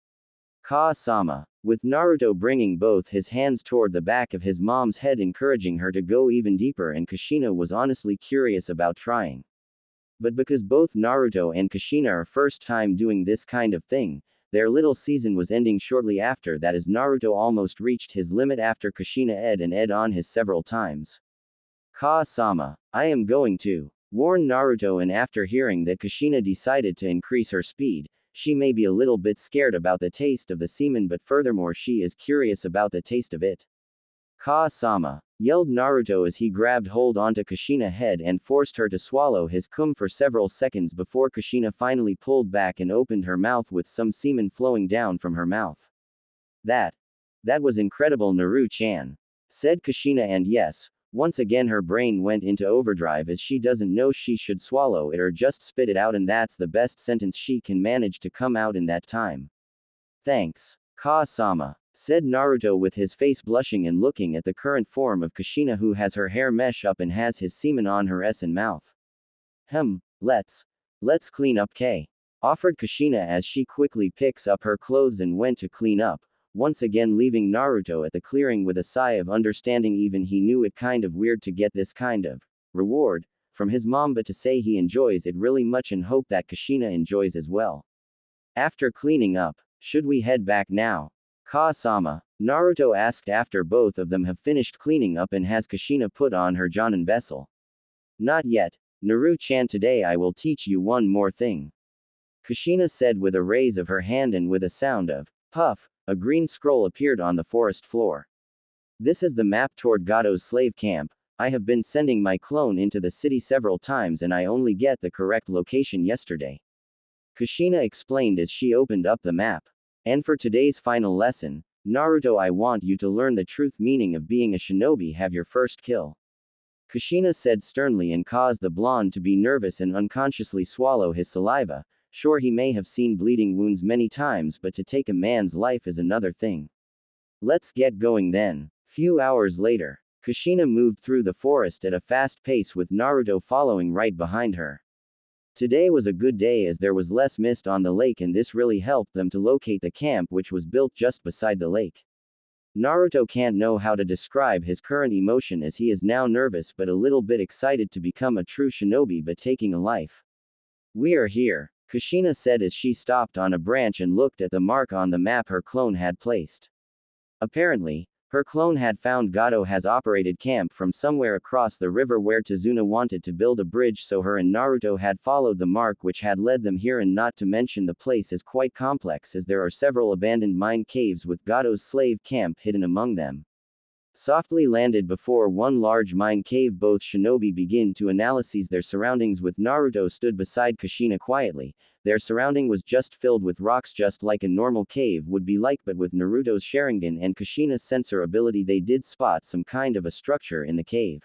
Ka-sama. With Naruto bringing both his hands toward the back of his mom's head, encouraging her to go even deeper, and Kushina was honestly curious about trying. But because both Naruto and Kushina are first time doing this kind of thing, their little season was ending shortly after that, as Naruto almost reached his limit after Kushina ed on his several times. Ka-sama, I am going to warn Naruto, and after hearing that Kushina decided to increase her speed, she may be a little bit scared about the taste of the semen, but furthermore she is curious about the taste of it. Ka-sama, yelled Naruto as he grabbed hold onto Kushina's head and forced her to swallow his cum for several seconds before Kushina finally pulled back and opened her mouth with some semen flowing down from her mouth. That was incredible, Naru-chan, said Kushina, and yes, once again her brain went into overdrive as she doesn't know she should swallow it or just spit it out, and that's the best sentence she can manage to come out in that time. Thanks, Ka-sama, said Naruto with his face blushing and looking at the current form of Kushina, who has her hair mesh up and has his semen on her s and mouth. Let's clean up, K, offered Kushina as she quickly picks up her clothes and went to clean up, once again leaving Naruto at the clearing with a sigh of understanding. Even he knew it kind of weird to get this kind of reward from his mom, but to say he enjoys it really much and hope that Kushina enjoys as well. After cleaning up, should we head back now? Ka-sama, Naruto asked after both of them have finished cleaning up, and has Kushina put on her Jonin vessel. Not yet, Naru-chan, today I will teach you one more thing, Kushina said with a raise of her hand, and with a sound of puff, a green scroll appeared on the forest floor. This is the map toward Gado's slave camp. I have been sending my clone into the city several times and I only get the correct location yesterday, Kushina explained as she opened up the map. And for today's final lesson, Naruto, I want you to learn the truth meaning of being a shinobi. Have your first kill, Kushina said sternly, and caused the blonde to be nervous and unconsciously swallow his saliva. Sure, he may have seen bleeding wounds many times, but to take a man's life is another thing. Let's get going then. Few hours later, Kushina moved through the forest at a fast pace with Naruto following right behind her. Today was a good day as there was less mist on the lake, and this really helped them to locate the camp, which was built just beside the lake. Naruto can't know how to describe his current emotion, as he is now nervous but a little bit excited to become a true shinobi but taking a life. We are here, Kushina said as she stopped on a branch and looked at the mark on the map her clone had placed. Apparently, her clone had found Gado has operated camp from somewhere across the river where Tazuna wanted to build a bridge, so her and Naruto had followed the mark which had led them here, and not to mention the place is quite complex as there are several abandoned mine caves with Gado's slave camp hidden among them. Softly landed before one large mine cave, both shinobi begin to analyze their surroundings with Naruto stood beside Kushina quietly. Their surrounding was just filled with rocks, just like a normal cave would be like, but with Naruto's Sharingan and Kushina's sensor ability they did spot some kind of a structure in the cave.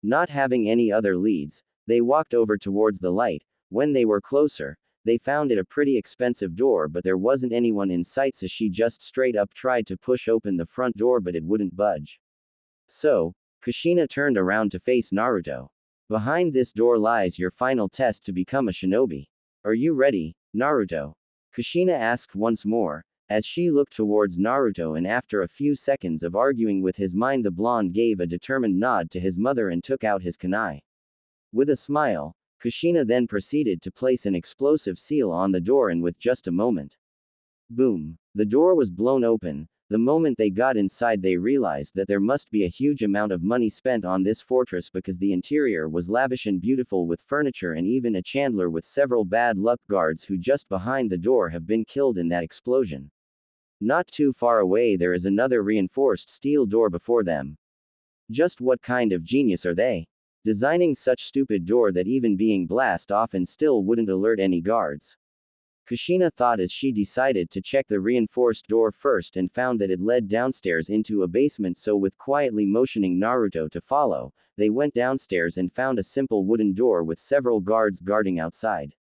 Not having any other leads, they walked over towards the light. When they were closer, they found it a pretty expensive door, but there wasn't anyone in sight, so she just straight up tried to push open the front door, but it wouldn't budge. So, Kushina turned around to face Naruto. Behind this door lies your final test to become a shinobi. Are you ready, Naruto? Kushina asked once more, as she looked towards Naruto, and after a few seconds of arguing with his mind, the blonde gave a determined nod to his mother and took out his kunai. With a smile, Kushina then proceeded to place an explosive seal on the door, and with just a moment, boom, the door was blown open. The moment they got inside they realized that there must be a huge amount of money spent on this fortress, because the interior was lavish and beautiful with furniture, and even a chandler with several bad luck guards who just behind the door have been killed in that explosion. Not too far away there is another reinforced steel door before them. Just what kind of genius are they? designing such stupid door that even being blast off and still wouldn't alert any guards. Kushina thought as she decided to check the reinforced door first and found that it led downstairs into a basement, so with quietly motioning Naruto to follow, they went downstairs and found a simple wooden door with several guards guarding outside.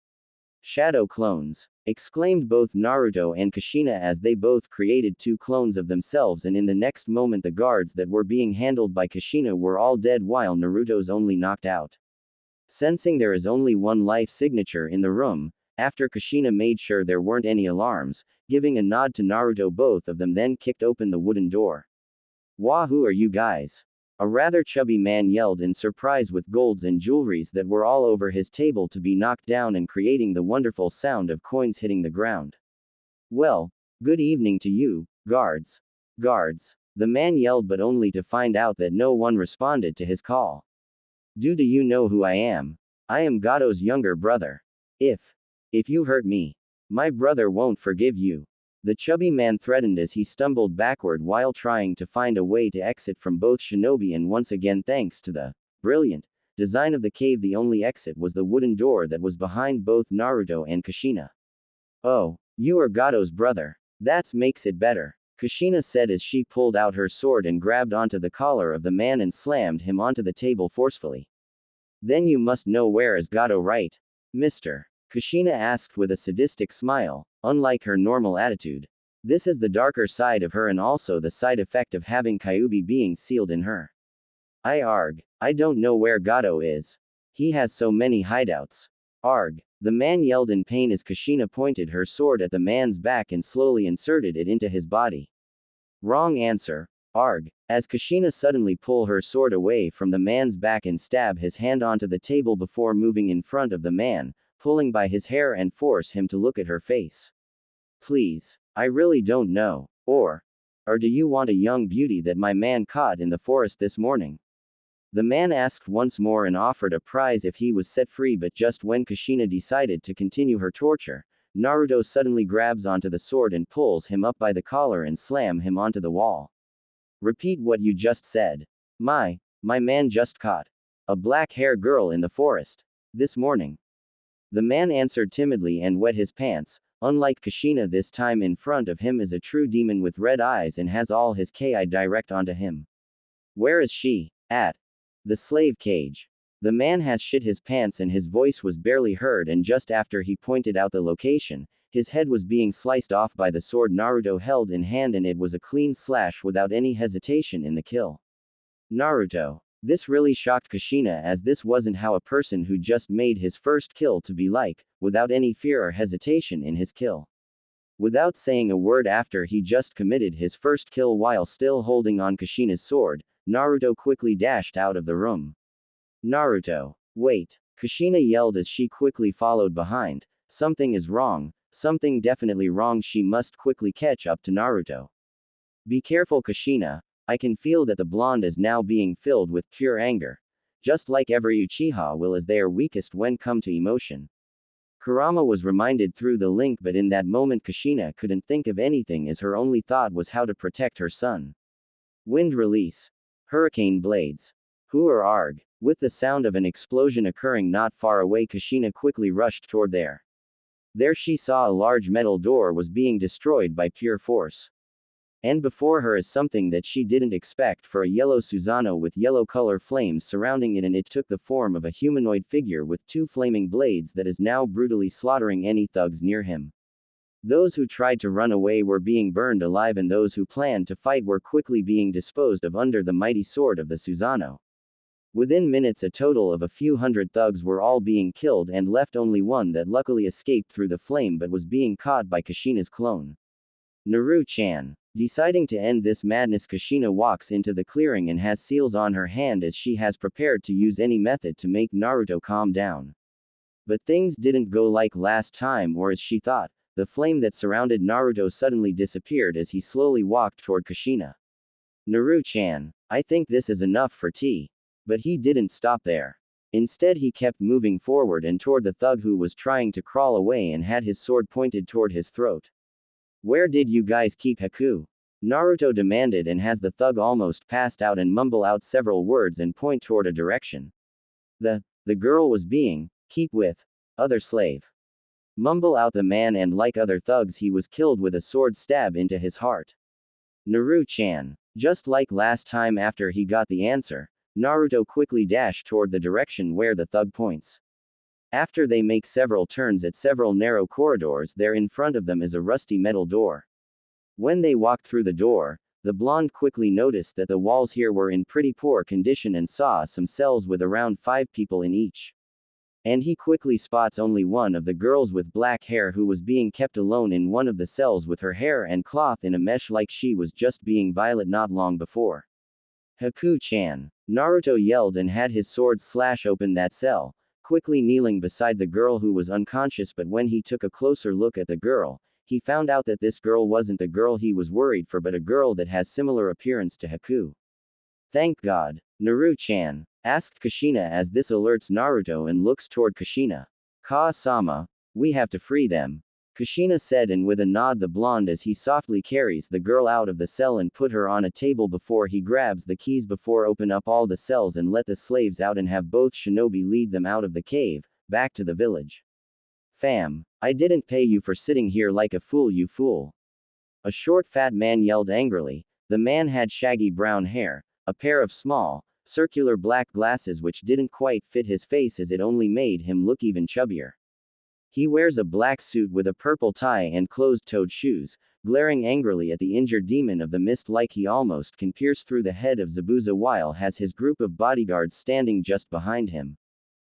Shadow clones! Exclaimed both Naruto and Kushina as they both created two clones of themselves, and in the next moment the guards that were being handled by Kushina were all dead while Naruto's only knocked out. Sensing there is only one life signature in the room, after Kushina made sure there weren't any alarms, giving a nod to Naruto, both of them then kicked open the wooden door. "Wahoo, are you guys?" A rather chubby man yelled in surprise, with golds and jewelries that were all over his table to be knocked down and creating the wonderful sound of coins hitting the ground. "Well, good evening to you, guards." "Guards." The man yelled, but only to find out that no one responded to his call. Do you know who I am? I am Gato's younger brother. If you hurt me, my brother won't forgive you." The chubby man threatened as he stumbled backward while trying to find a way to exit from both shinobi, and once again thanks to the brilliant design of the cave, the only exit was the wooden door that was behind both Naruto and Kushina. "Oh, you are Gato's brother. That makes it better," Kushina said as she pulled out her sword and grabbed onto the collar of the man and slammed him onto the table forcefully. "Then you must know where is Gato, right, mister?" Kushina asked with a sadistic smile, unlike her normal attitude. This is the darker side of her and also the side effect of having Kyuubi being sealed in her. I don't know where Gato is. He has so many hideouts. Arg. The man yelled in pain as Kushina pointed her sword at the man's back and slowly inserted it into his body. Wrong answer. Arg. As Kushina suddenly pulled her sword away from the man's back and stabbed his hand onto the table before moving in front of the man, pulling by his hair and force him to look at her face. "Please, I really don't know. Or do you want a young beauty that my man caught in the forest this morning?" The man asked once more and offered a prize if he was set free, but just when Kushina decided to continue her torture, Naruto suddenly grabs onto the sword and pulls him up by the collar and slam him onto the wall. "Repeat what you just said." My man just caught a black-haired girl in the forest this morning." The man answered timidly and wet his pants. Unlike Kushina, this time in front of him is a true demon with red eyes and has all his ki direct onto him. "Where is she?" "At the slave cage." The man has shit his pants and his voice was barely heard, and just after he pointed out the location, his head was being sliced off by the sword Naruto held in hand, and it was a clean slash without any hesitation in the kill. Naruto. This really shocked Kushina, as this wasn't how a person who just made his first kill to be like, without any fear or hesitation in his kill. Without saying a word after he just committed his first kill while still holding on Kushina's sword, Naruto quickly dashed out of the room. "Naruto, wait!" Kushina yelled as she quickly followed behind. "Something is wrong, something definitely wrong." She must quickly catch up to Naruto. "Be careful, Kushina. I can feel that the blonde is now being filled with pure anger. Just like every Uchiha will as they are weakest when come to emotion." Kurama was reminded through the link, but in that moment Kushina couldn't think of anything as her only thought was how to protect her son. Wind release. Hurricane blades. Hooer arg. With the sound of an explosion occurring not far away, Kushina quickly rushed toward there. There she saw a large metal door was being destroyed by pure force. And before her is something that she didn't expect, for a yellow Susanoo with yellow color flames surrounding it, and it took the form of a humanoid figure with two flaming blades that is now brutally slaughtering any thugs near him. Those who tried to run away were being burned alive, and those who planned to fight were quickly being disposed of under the mighty sword of the Susanoo. Within minutes a total of a few hundred thugs were all being killed, and left only one that luckily escaped through the flame but was being caught by Kushina's clone. Naru-chan. Deciding to end this madness, Kushina walks into the clearing and has seals on her hand as she has prepared to use any method to make Naruto calm down. But things didn't go like last time, or as she thought. The flame that surrounded Naruto suddenly disappeared as he slowly walked toward Kushina. "Naru-chan, I think this is enough for tea." But he didn't stop there. Instead he kept moving forward and toward the thug who was trying to crawl away and had his sword pointed toward his throat. "Where did you guys keep Haku?" Naruto demanded, and has the thug almost passed out and mumble out several words and point toward a direction. The girl was being, keep with, other slave. Mumble out the man, and like other thugs he was killed with a sword stab into his heart. Naru-chan. Just like last time after he got the answer, Naruto quickly dashed toward the direction where the thug points. After they make several turns at several narrow corridors, there in front of them is a rusty metal door. When they walked through the door, the blonde quickly noticed that the walls here were in pretty poor condition and saw some cells with around 5 people in each. And he quickly spots only one of the girls with black hair who was being kept alone in one of the cells with her hair and cloth in a mesh like she was just being violent not long before. Haku-chan. Naruto yelled and had his sword slash open that cell, quickly kneeling beside the girl who was unconscious, but when he took a closer look at the girl, he found out that this girl wasn't the girl he was worried for but a girl that has similar appearance to Haku. Thank God. Naru-chan, asked Kushina as this alerts Naruto and looks toward Kushina. Ka-sama, we have to free them. Kushina said, and with a nod the blonde as he softly carries the girl out of the cell and put her on a table before he grabs the keys before open up all the cells and let the slaves out and have both shinobi lead them out of the cave, back to the village. Fam, I didn't pay you for sitting here like a fool, you fool. A short fat man yelled angrily. The man had shaggy brown hair, a pair of small, circular black glasses which didn't quite fit his face as it only made him look even chubbier. He wears a black suit with a purple tie and closed-toed shoes, glaring angrily at the injured demon of the mist like he almost can pierce through the head of Zabuza while has his group of bodyguards standing just behind him.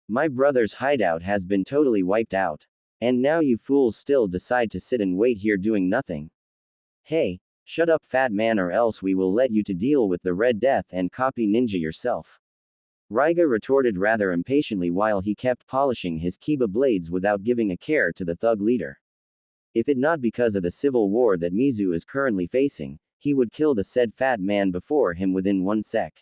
My brother's hideout has been totally wiped out. And now you fools still decide to sit and wait here doing nothing. Hey, shut up fat man, or else we will let you to deal with the Red Death and copy ninja yourself. Raiga retorted rather impatiently while he kept polishing his kiba blades without giving a care to the thug leader. If it not because of the civil war that Mizu is currently facing, he would kill the said fat man before him within 1 sec.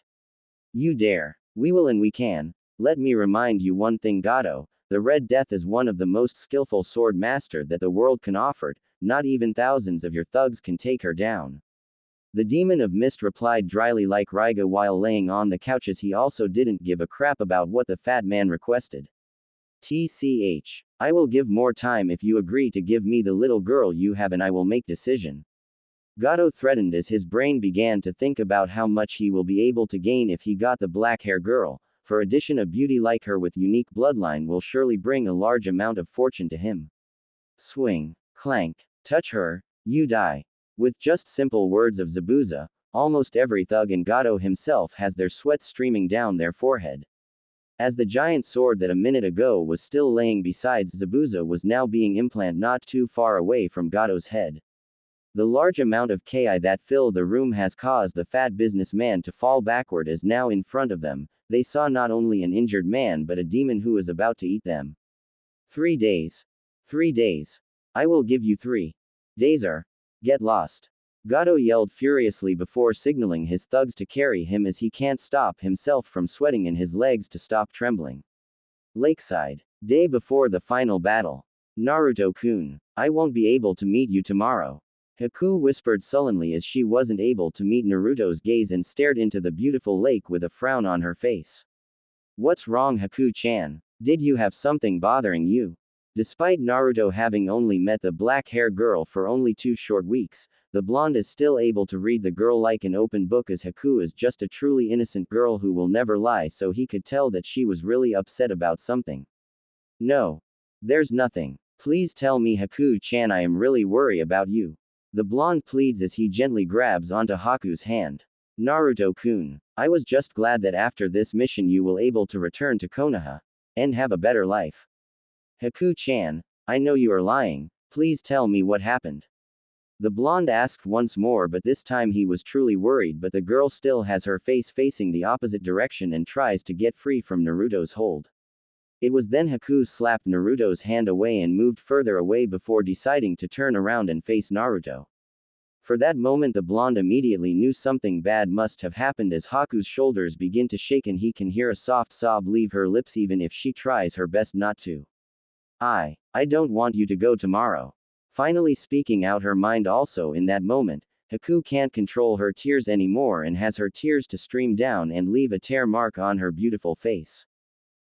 You dare. We will and we can. Let me remind you one thing, Gato. The Red Death is one of the most skillful sword master that the world can offer, not even thousands of your thugs can take her down. The demon of mist replied dryly like Raiga while laying on the couches. He also didn't give a crap about what the fat man requested. TCH. I will give more time if you agree to give me the little girl you have and I will make decision. Gato threatened as his brain began to think about how much he will be able to gain if he got the black hair girl. For addition, a beauty like her with unique bloodline will surely bring a large amount of fortune to him. Swing. Clank. Touch her, you die. With just simple words of Zabuza, almost every thug and Gato himself has their sweat streaming down their forehead. As the giant sword that a minute ago was still laying beside Zabuza was now being implanted not too far away from Gato's head. The large amount of Ki that filled the room has caused the fat businessman to fall backward as now in front of them, they saw not only an injured man but a demon who was about to eat them. 3 days. 3 days. I will give you 3 days or get lost. Gato yelled furiously before signaling his thugs to carry him as he can't stop himself from sweating and his legs to stop trembling. Lakeside. Day before the final battle. Naruto-kun, I won't be able to meet you tomorrow. Haku whispered sullenly as she wasn't able to meet Naruto's gaze and stared into the beautiful lake with a frown on her face. What's wrong, Haku-chan? Did you have something bothering you? Despite Naruto having only met the black-haired girl for only 2 short weeks, the blonde is still able to read the girl like an open book as Haku is just a truly innocent girl who will never lie, so he could tell that she was really upset about something. No. There's nothing. Please tell me, Haku-chan, I am really worried about you. The blonde pleads as he gently grabs onto Haku's hand. Naruto-kun, I was just glad that after this mission you will able to return to Konoha and have a better life. Haku-chan, I know you are lying, please tell me what happened. The blonde asked once more, but this time he was truly worried, but the girl still has her face facing the opposite direction and tries to get free from Naruto's hold. It was then Haku slapped Naruto's hand away and moved further away before deciding to turn around and face Naruto. For that moment the blonde immediately knew something bad must have happened as Haku's shoulders begin to shake and he can hear a soft sob leave her lips even if she tries her best not to. I don't want you to go tomorrow. Finally speaking out her mind also in that moment, Haku can't control her tears anymore and has her tears to stream down and leave a tear mark on her beautiful face.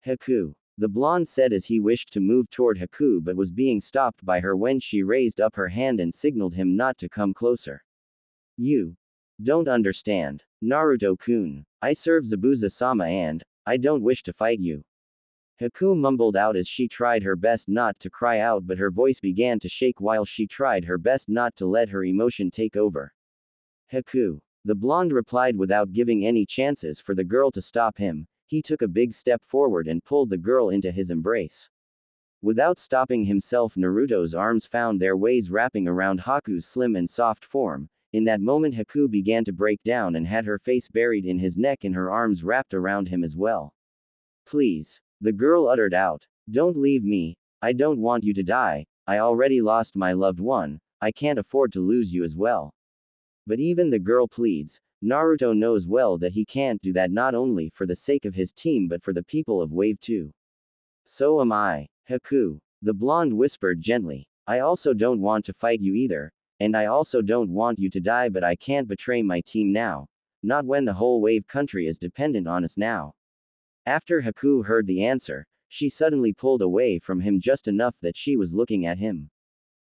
Haku. The blonde said as he wished to move toward Haku but was being stopped by her when she raised up her hand and signaled him not to come closer. You don't understand. Naruto-kun. I serve Zabuza-sama and I don't wish to fight you. Haku mumbled out as she tried her best not to cry out, but her voice began to shake while she tried her best not to let her emotion take over. Haku. The blonde replied without giving any chances for the girl to stop him. He took a big step forward and pulled the girl into his embrace. Without stopping himself, Naruto's arms found their ways wrapping around Haku's slim and soft form. In that moment, Haku began to break down and had her face buried in his neck and her arms wrapped around him as well. Please. The girl uttered out. Don't leave me. I don't want you to die. I already lost my loved one. I can't afford to lose you as well. But even the girl pleads. Naruto knows well that he can't do that, not only for the sake of his team but for the people of Wave 2. So am I. Haku. The blonde whispered gently. I also don't want to fight you either, and I also don't want you to die, but I can't betray my team now. Not when the whole Wave country is dependent on us now. After Haku heard the answer, she suddenly pulled away from him just enough that she was looking at him.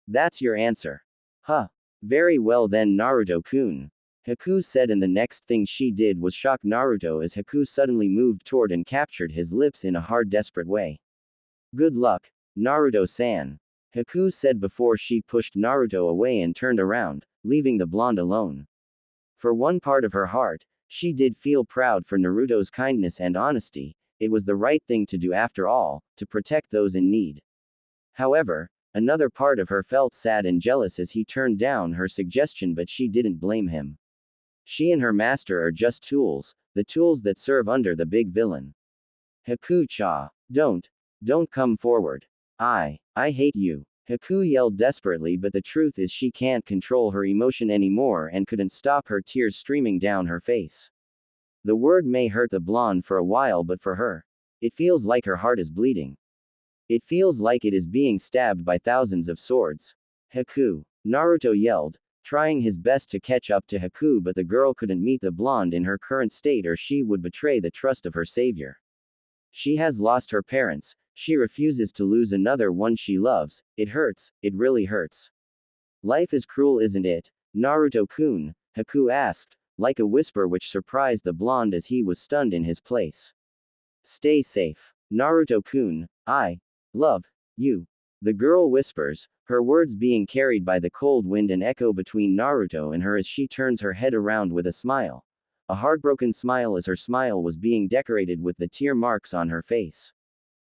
That's your answer. Huh. Very well then, Naruto-kun. Haku said, and the next thing she did was shock Naruto as Haku suddenly moved toward and captured his lips in a hard, desperate way. Good luck, Naruto-san. Haku said before she pushed Naruto away and turned around, leaving the blonde alone. For one part of her heart, she did feel proud for Naruto's kindness and honesty. It was the right thing to do after all, to protect those in need. However, another part of her felt sad and jealous as he turned down her suggestion, but she didn't blame him. She and her master are just tools, the tools that serve under the big villain. Haku-cha. Don't come forward. I hate you. Haku yelled desperately, but the truth is she can't control her emotion anymore and couldn't stop her tears streaming down her face. The word may hurt the blonde for a while, but for her, it feels like her heart is bleeding. It feels like it is being stabbed by thousands of swords. Haku. Naruto yelled, trying his best to catch up to Haku, but the girl couldn't meet the blonde in her current state or she would betray the trust of her savior. She has lost her parents. She refuses to lose another one she loves. It hurts. It really hurts. Life is cruel, isn't it, Naruto-kun? Haku asked, like a whisper which surprised the blonde as he was stunned in his place. Stay safe, Naruto-kun. I love you. The girl whispers, her words being carried by the cold wind and echo between Naruto and her as she turns her head around with a smile. A heartbroken smile, as her smile was being decorated with the tear marks on her face.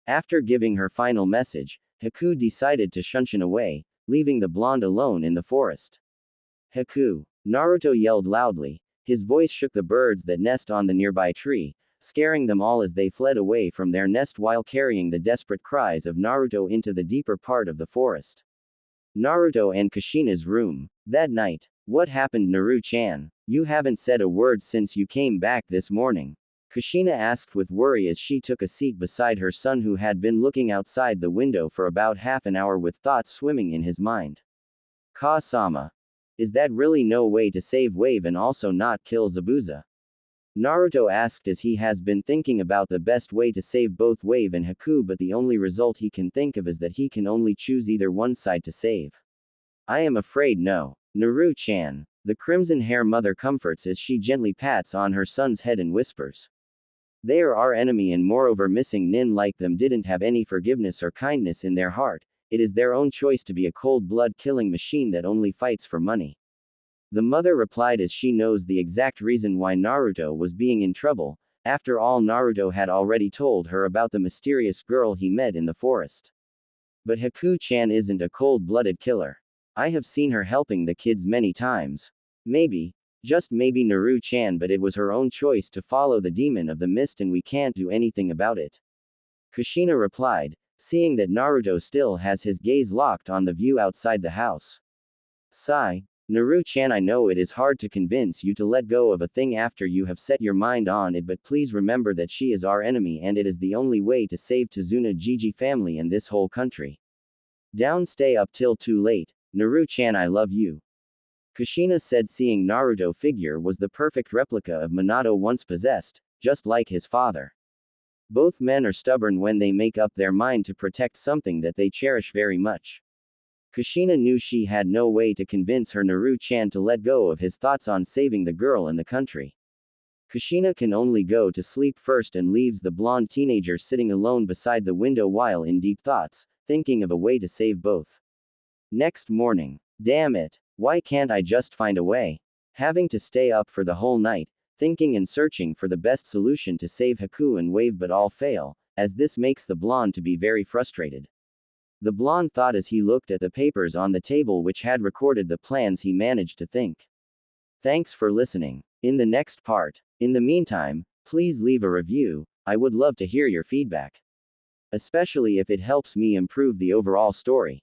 After giving her final message, Haku decided to shunshun away, leaving the blonde alone in the forest. Haku. Naruto yelled loudly. His voice shook the birds that nest on the nearby tree, scaring them all as they fled away from their nest while carrying the desperate cries of Naruto into the deeper part of the forest. Naruto and Kushina's room. That night. What happened, Naru-chan? You haven't said a word since you came back this morning. Kushina asked with worry as she took a seat beside her son, who had been looking outside the window for about half an hour with thoughts swimming in his mind. Ka-sama. Is that really no way to save Wave and also not kill Zabuza? Naruto asked as he has been thinking about the best way to save both Wave and Haku, but the only result he can think of is that he can only choose either one side to save. I am afraid no. Naru-chan. The crimson hair mother comforts as she gently pats on her son's head and whispers. They are our enemy, and moreover missing nin like them didn't have any forgiveness or kindness in their heart. It is their own choice to be a cold-blood killing machine that only fights for money. The mother replied as she knows the exact reason why Naruto was being in trouble. After all, Naruto had already told her about the mysterious girl he met in the forest. But Haku-chan isn't a cold-blooded killer. I have seen her helping the kids many times. Maybe, just maybe, Naru-chan, but it was her own choice to follow the demon of the mist and we can't do anything about it. Kushina replied, seeing that Naruto still has his gaze locked on the view outside the house. Sigh. Naru-chan, I know it is hard to convince you to let go of a thing after you have set your mind on it, but please remember that she is our enemy and it is the only way to save Tazuna Gigi family and this whole country. Don't stay up till too late. Naru-chan, I love you. Kushina said, seeing Naruto figure was the perfect replica of Minato once possessed, just like his father. Both men are stubborn when they make up their mind to protect something that they cherish very much. Kushina knew she had no way to convince her Naru-chan to let go of his thoughts on saving the girl and the country. Kushina can only go to sleep first and leaves the blonde teenager sitting alone beside the window while in deep thoughts, thinking of a way to save both. Next morning. Damn it. Why can't I just find a way? Having to stay up for the whole night, thinking and searching for the best solution to save Haku and Wave but all fail, as this makes the blonde to be very frustrated. The blonde thought as he looked at the papers on the table which had recorded the plans he managed to think. Thanks for listening. In the next part. In the meantime, please leave a review, I would love to hear your feedback. Especially if it helps me improve the overall story.